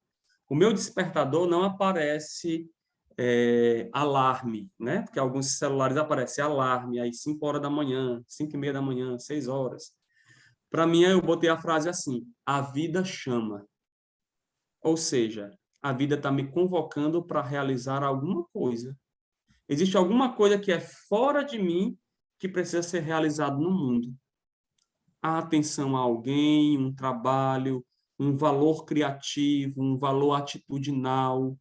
O meu despertador não aparece alarme, né? Porque alguns celulares aparecem alarme, aí 5 horas da manhã, 5:30 da manhã, 6 horas. Para mim, eu botei a frase assim, a vida chama. Ou seja, a vida está me convocando para realizar alguma coisa. Existe alguma coisa que é fora de mim que precisa ser realizado no mundo. A atenção a alguém, um trabalho, um valor criativo, um valor atitudinal,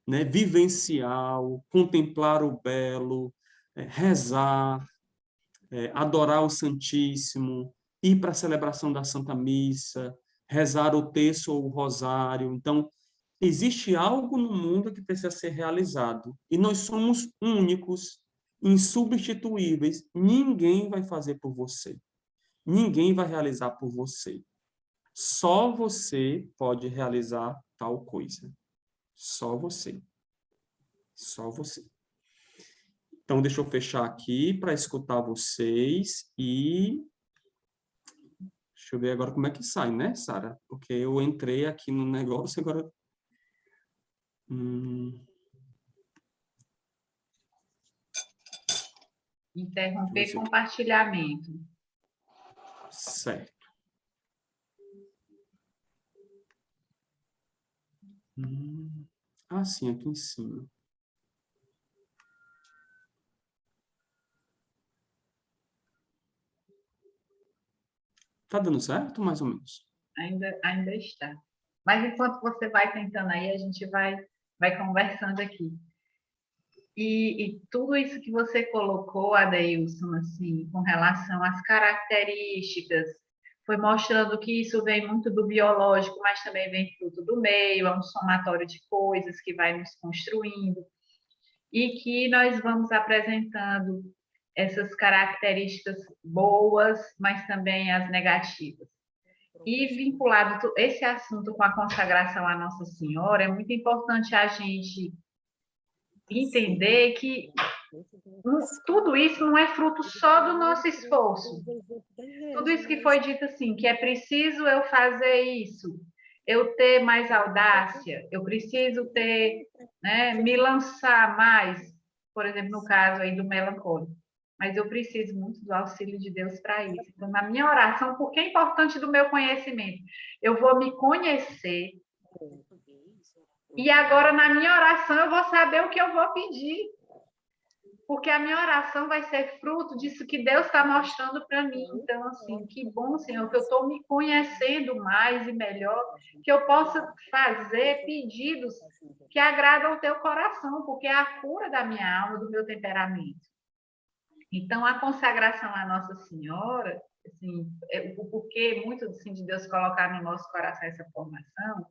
né, vivencial, contemplar o belo, rezar, adorar o Santíssimo, ir para a celebração da Santa Missa, rezar o terço ou o rosário. Então, existe algo no mundo que precisa ser realizado. E nós somos únicos, insubstituíveis. Ninguém vai fazer por você. Ninguém vai realizar por você. Só você pode realizar tal coisa. Só você. Só você. Então, deixa eu fechar aqui para escutar vocês e... Deixa eu ver agora como é que sai, né, Sara? Porque eu entrei aqui no negócio agora... Interromper compartilhamento. Certo. Sim, aqui em cima. Tá dando certo, mais ou menos? Ainda está. Mas enquanto você vai tentando aí, a gente vai conversando aqui. E tudo isso que você colocou, Adeilson, assim, com relação às características, foi mostrando que isso vem muito do biológico, mas também vem fruto do meio, é um somatório de coisas que vai nos construindo, e que nós vamos apresentando essas características boas, mas também as negativas. E vinculado esse assunto com a consagração à Nossa Senhora, é muito importante a gente entender que tudo isso não é fruto só do nosso esforço. Tudo isso que foi dito assim, que é preciso eu fazer isso, eu ter mais audácia, eu preciso ter, né, me lançar mais, por exemplo, no caso aí do melancólico. Mas eu preciso muito do auxílio de Deus para isso. Então, na minha oração, porque é importante do meu conhecimento, eu vou me conhecer. E agora, na minha oração, eu vou saber o que eu vou pedir. Porque a minha oração vai ser fruto disso que Deus está mostrando para mim. Então, assim, que bom, Senhor, que eu estou me conhecendo mais e melhor, que eu possa fazer pedidos que agradam o teu coração, porque é a cura da minha alma, do meu temperamento. Então, a consagração à Nossa Senhora, assim, o porquê muito assim, de Deus colocar no nosso coração essa formação,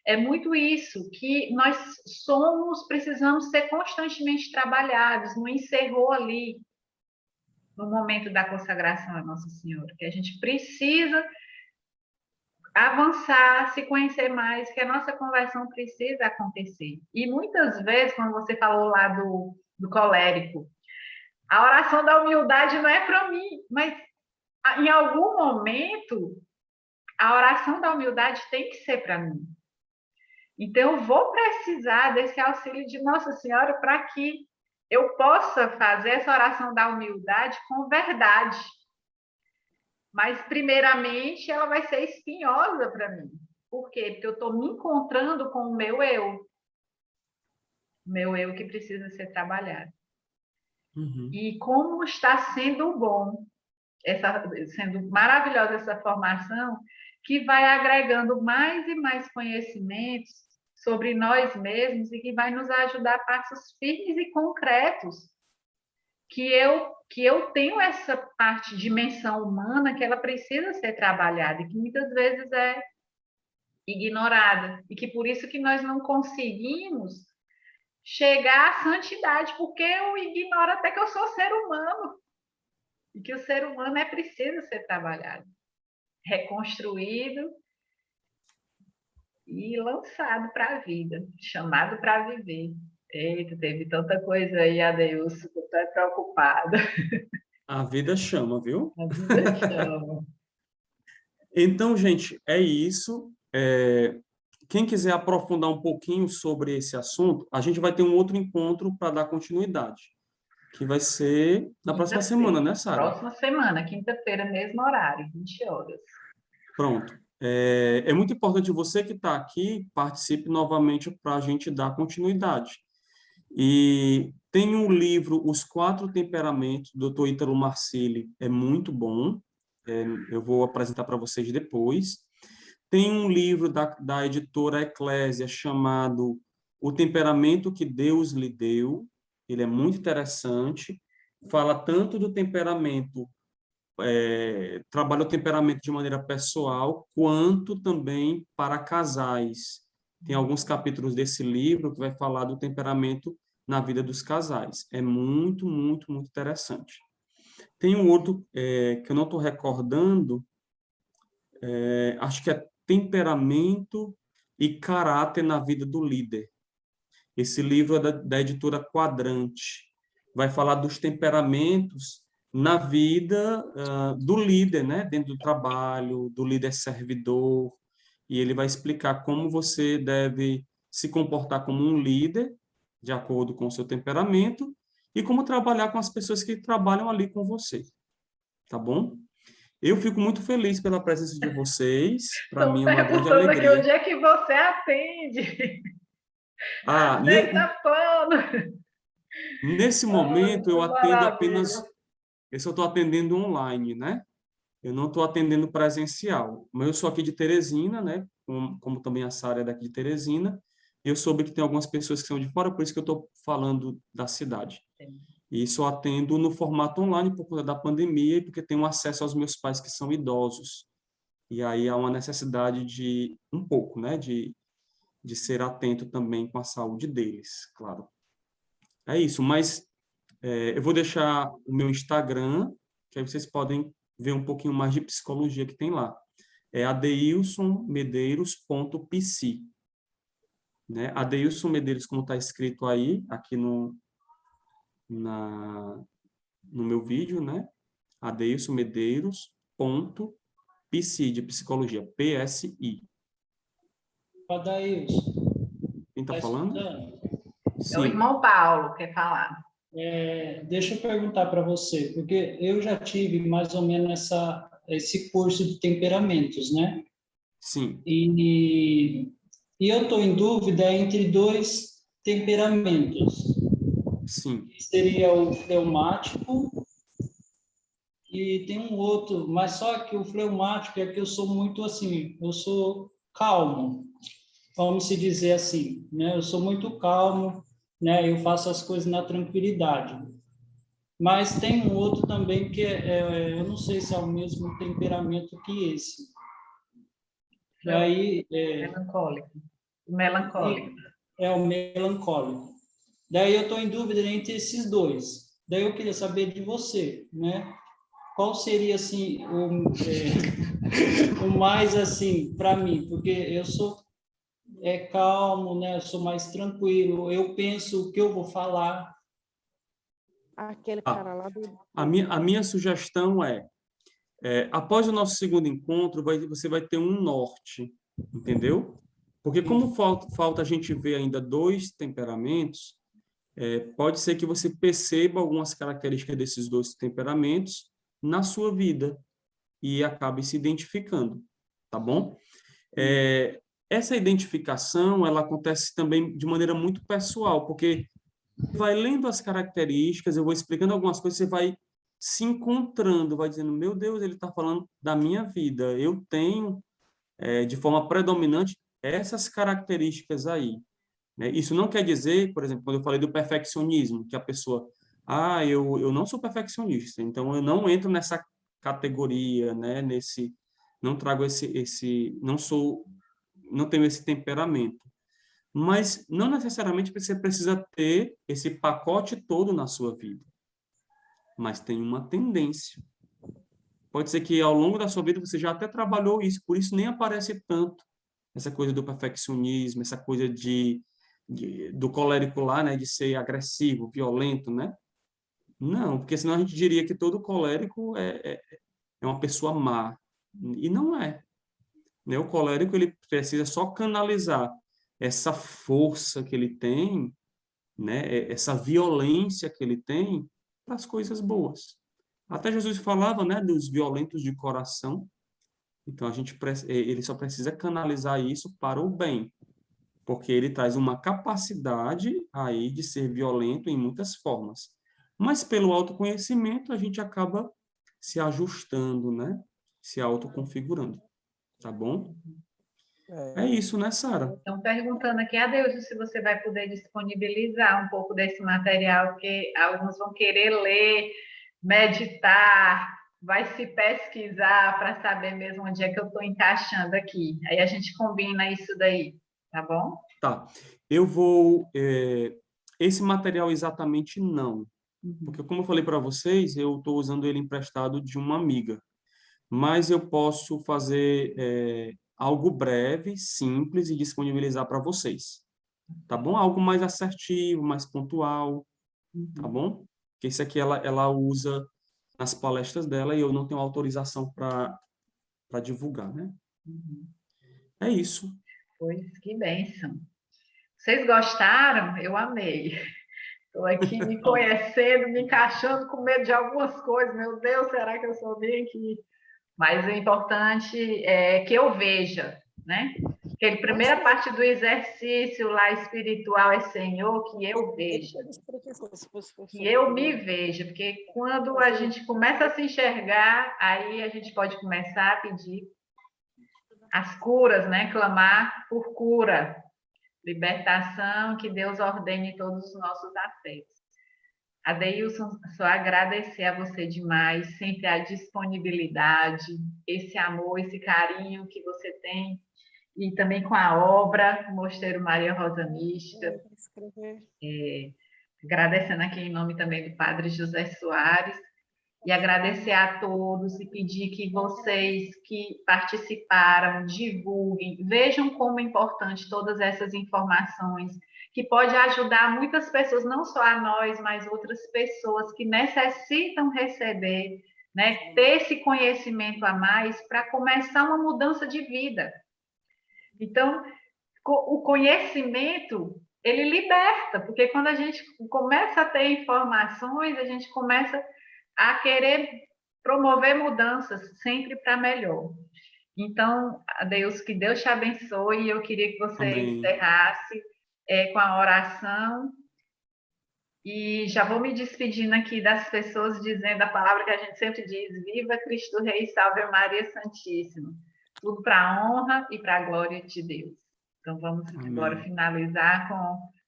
é muito isso, que nós precisamos ser constantemente trabalhados, não encerrou ali no momento da consagração à Nossa Senhora, que a gente precisa avançar, se conhecer mais, que a nossa conversão precisa acontecer. E muitas vezes, quando você falou lá do colérico, a oração da humildade não é para mim, mas em algum momento a oração da humildade tem que ser para mim. Então, eu vou precisar desse auxílio de Nossa Senhora para que eu possa fazer essa oração da humildade com verdade. Mas, primeiramente, ela vai ser espinhosa para mim. Por quê? Porque eu estou me encontrando com o meu eu. O meu eu que precisa ser trabalhado. E como está sendo bom, sendo maravilhosa essa formação, que vai agregando mais e mais conhecimentos sobre nós mesmos e que vai nos ajudar a passos firmes e concretos. Que eu tenho essa parte, dimensão humana, que ela precisa ser trabalhada e que muitas vezes é ignorada. E que por isso que nós não conseguimos chegar à santidade, porque eu ignoro até que eu sou ser humano. E que o ser humano é preciso ser trabalhado, reconstruído e lançado para a vida, chamado para viver. Eita, teve tanta coisa aí, Adeilson, que eu estou preocupada. A vida chama, viu? A vida chama. Então, gente, é isso. Quem quiser aprofundar um pouquinho sobre esse assunto, a gente vai ter um outro encontro para dar continuidade, que vai ser na próxima semana, né, Sara? Próxima semana, quinta-feira, mesmo horário, 20 horas. Pronto. É muito importante você que está aqui participe novamente para a gente dar continuidade. E tem um livro, Os Quatro Temperamentos, do Dr. Ítalo Marcilli, é muito bom. Eu vou apresentar para vocês depois. Tem um livro da editora Eclésia chamado o temperamento que Deus lhe deu, ele é muito interessante, fala tanto do temperamento, trabalha o temperamento de maneira pessoal, quanto também para casais. Tem alguns capítulos desse livro que vai falar do temperamento na vida dos casais. É muito, muito, muito interessante. Tem um outro que eu não estou recordando, acho que é temperamento e caráter na vida do líder. Esse livro é da editora Quadrante. Vai falar dos temperamentos na vida do líder, né? Dentro do trabalho, do líder servidor. E ele vai explicar como você deve se comportar como um líder, de acordo com o seu temperamento, e como trabalhar com as pessoas que trabalham ali com você. Tá bom? Eu fico muito feliz pela presença de vocês. Para mim é Estão uma grande perguntando aqui alegria. onde é que você atende. Aceita pano. Nesse momento, eu Que atendo maravilha. apenas... Eu só estou atendendo online, né? Eu não estou atendendo presencial. Mas eu sou aqui de Teresina, né? Como também a Sara é daqui de Teresina. Eu soube que tem algumas pessoas que são de fora, por isso que eu estou falando da cidade. E só atendo no formato online por conta da pandemia e porque tenho acesso aos meus pais que são idosos. E aí há uma necessidade de, um pouco, né? De ser atento também com a saúde deles, claro. É isso, mas eu vou deixar o meu Instagram, que aí vocês podem ver um pouquinho mais de psicologia que tem lá. É adeilsonmedeiros.pc, né? Adeilson Medeiros, como está escrito aí, aqui no meu vídeo, né? adeilsonmedeiros.pc, de psicologia, PSI. Adailson, Quem está tá falando? escutando? É o Sim, irmão Paulo que quer falar. Deixa eu perguntar para você, porque eu já tive mais ou menos esse curso de temperamentos, né? sim, E eu estou em dúvida entre dois temperamentos. sim, Seria o fleumático e tem um outro, mas só que o fleumático é que eu sou muito assim, eu sou calmo, vamos se dizer assim, né? Eu sou muito calmo, né? Eu faço as coisas na tranquilidade. Mas tem um outro também que eu não sei se é o mesmo temperamento que esse. E aí Melancólico. Melancólico. é o melancólico. Daí eu estou em dúvida entre esses dois. Daí eu queria saber de você, né? Qual seria assim o mais assim para mim? Porque eu sou calmo, né? Eu sou mais tranquilo. Eu penso o que eu vou falar. Aquele Ah, cara lá do. a minha sugestão após o nosso segundo encontro, você vai ter um norte, entendeu? Porque como falta a gente ver ainda dois temperamentos, pode ser que você perceba algumas características desses dois temperamentos na sua vida e acabe se identificando, tá bom? Essa identificação, ela acontece também de maneira muito pessoal, porque vai lendo as características, eu vou explicando algumas coisas, você vai se encontrando, vai dizendo, meu Deus, ele está falando da minha vida, eu tenho, de forma predominante, essas características aí, né? Isso não quer dizer, por exemplo, quando eu falei do perfeccionismo, que a pessoa, eu não sou perfeccionista, então eu não entro nessa categoria, né? Não trago não tenho esse temperamento. Mas não necessariamente você precisa ter esse pacote todo na sua vida. Mas tem uma tendência. Pode ser que ao longo da sua vida você já até trabalhou isso, por isso nem aparece tanto essa coisa do perfeccionismo, essa coisa do colérico lá, né, de ser agressivo, violento, né? Não, porque senão a gente diria que todo colérico é uma pessoa má. E não é. Né? O colérico ele precisa só canalizar essa força que ele tem, né? Essa violência que ele tem para as coisas boas. Até Jesus falava, né, dos violentos de coração. Então ele só precisa canalizar isso para o bem, porque ele traz uma capacidade aí de ser violento em muitas formas. Mas pelo autoconhecimento a gente acaba se ajustando, né? Se autoconfigurando, tá bom? É isso, né, Sara? Estão perguntando aqui, Adeus, se você vai poder disponibilizar um pouco desse material, porque alguns vão querer ler, meditar, vai se pesquisar para saber mesmo onde é que eu estou encaixando aqui. Aí a gente combina isso daí, tá bom? Tá. Eu vou... esse material exatamente não. Porque, como eu falei para vocês, eu estou usando ele emprestado de uma amiga. Mas eu posso fazer algo breve, simples e disponibilizar para vocês. Tá bom? Algo mais assertivo, mais pontual, tá bom? Porque esse aqui ela usa nas palestras dela e eu não tenho autorização para divulgar, né? É isso. Pois que bênção. Vocês gostaram? Eu amei. Estou aqui me conhecendo, me encaixando com medo de algumas coisas. Meu Deus, será que eu sou bem aqui? Mas o importante é que eu veja, né? Aquela primeira parte do exercício lá espiritual é Senhor, que eu veja. Que eu me veja, porque quando a gente começa a se enxergar, aí a gente pode começar a pedir as curas, né? Clamar por cura, libertação, que Deus ordene todos os nossos afetos. Adeilson, só agradecer a você demais, sempre a disponibilidade, esse amor, esse carinho que você tem, e também com a obra Mosteiro Maria Rosa Mística. Agradecendo aqui em nome também do Padre José Soares, e agradecer a todos e pedir que vocês que participaram divulguem, vejam como é importante todas essas informações, que pode ajudar muitas pessoas, não só a nós, mas outras pessoas que necessitam receber, né, ter esse conhecimento a mais para começar uma mudança de vida. Então, o conhecimento, ele liberta, porque quando a gente começa a ter informações, a gente começa a querer promover mudanças sempre para melhor. Então, Deus, que Deus te abençoe. Eu queria que você Amém. encerrasse com a oração. E já vou me despedindo aqui das pessoas, dizendo a palavra que a gente sempre diz: Viva Cristo Rei, salve Maria Santíssima. Tudo para a honra e para a glória de Deus. Então, vamos agora Amém. finalizar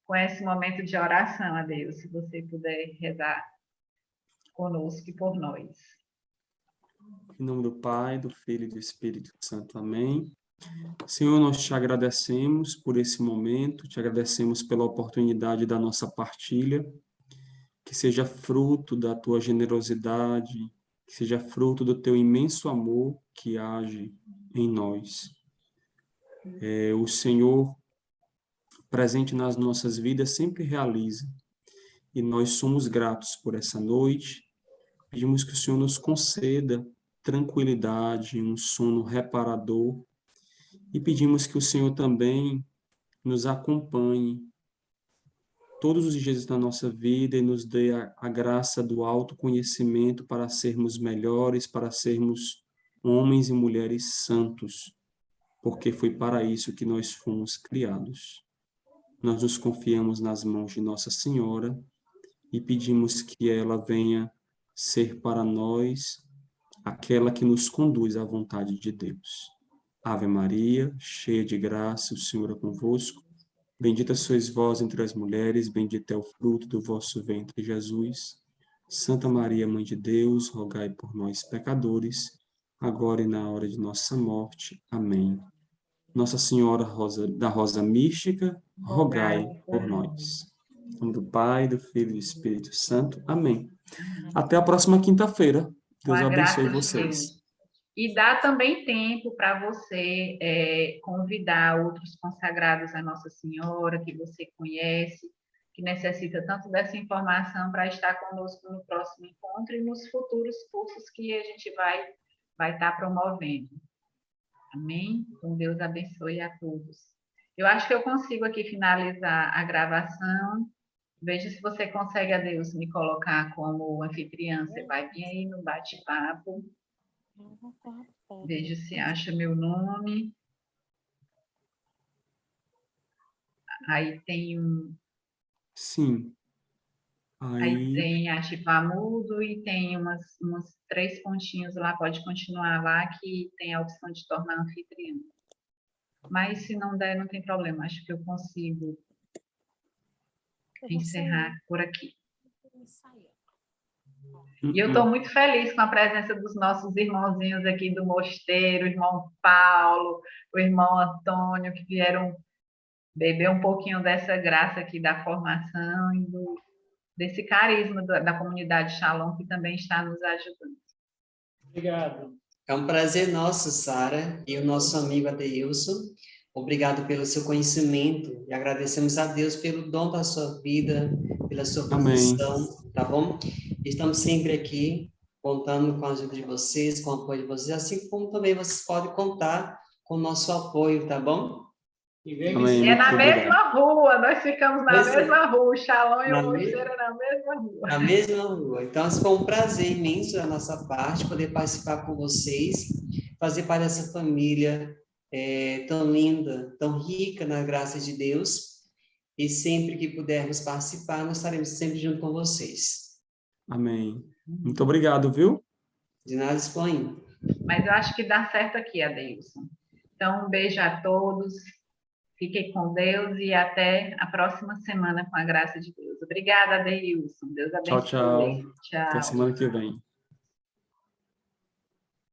com esse momento de oração a Deus, se você puder rezar conosco e por nós. Em nome do Pai, do Filho e do Espírito Santo. Amém. Senhor, nós te agradecemos por esse momento, te agradecemos pela oportunidade da nossa partilha, que seja fruto da tua generosidade, que seja fruto do teu imenso amor que age em nós. O Senhor, presente nas nossas vidas, sempre realiza, e nós somos gratos por essa noite. Pedimos que o Senhor nos conceda tranquilidade, um sono reparador, e pedimos que o Senhor também nos acompanhe todos os dias da nossa vida e nos dê a graça do autoconhecimento para sermos melhores, para sermos homens e mulheres santos, porque foi para isso que nós fomos criados. Nós nos confiamos nas mãos de Nossa Senhora e pedimos que ela venha ser para nós aquela que nos conduz à vontade de Deus. Ave Maria, cheia de graça, o Senhor é convosco. Bendita sois vós entre as mulheres, bendito é o fruto do vosso ventre, Jesus. Santa Maria, Mãe de Deus, rogai por nós, pecadores, agora e na hora de nossa morte. Amém. Nossa Senhora da Rosa Mística, rogai por nós. Em nome do Pai, do Filho e do Espírito Santo. Amém. Até a próxima quinta-feira. Com Deus a graça abençoe de vocês. Deus. E dá também tempo para você convidar outros consagrados a Nossa Senhora, que você conhece, que necessita tanto dessa informação para estar conosco no próximo encontro e nos futuros cursos que a gente vai estar promovendo. Amém? Então, Deus abençoe a todos. Eu acho que eu consigo aqui finalizar a gravação. Veja se você consegue, Adeus, me colocar como anfitriã. Você vai vir aí no bate-papo. Veja se acha meu nome. Aí tem Sim. aí Aí, tem ativar mudo e tem umas 3 pontinhos lá. Pode continuar lá que tem a opção de tornar anfitriã. Mas se não der, não tem problema. Acho que eu consigo encerrar por aqui. E eu estou muito feliz com a presença dos nossos irmãozinhos aqui do mosteiro, o irmão Paulo, o irmão Antônio, que vieram beber um pouquinho dessa graça aqui da formação e desse carisma da comunidade Shalom, que também está nos ajudando. Obrigado. É um prazer nosso, Sara, e o nosso amigo Adeilson. Obrigado pelo seu conhecimento e agradecemos a Deus pelo dom da sua vida, pela sua Amém. profissão, tá bom? Estamos sempre aqui, contando com a ajuda de vocês, com o apoio de vocês, assim como também vocês podem contar com o nosso apoio, tá bom? E vem Amém. E é na Muito obrigado. mesma rua, nós ficamos na Pois é. mesma rua, o Shalom e Na o mosteiro na mesma rua. Na mesma rua. Então, foi um prazer imenso da nossa parte poder participar com vocês, fazer parte dessa família tão linda, tão rica na graça de Deus. E sempre que pudermos participar, nós estaremos sempre junto com vocês. Amém. Muito obrigado, viu? De nada expõe. Mas eu acho que dá certo aqui, Adeilson. Então, um beijo a todos. Fiquem com Deus e até a próxima semana, com a graça de Deus. Obrigada, Adeilson. Deus abençoe. Tchau, tchau. Até Tchau. semana que vem.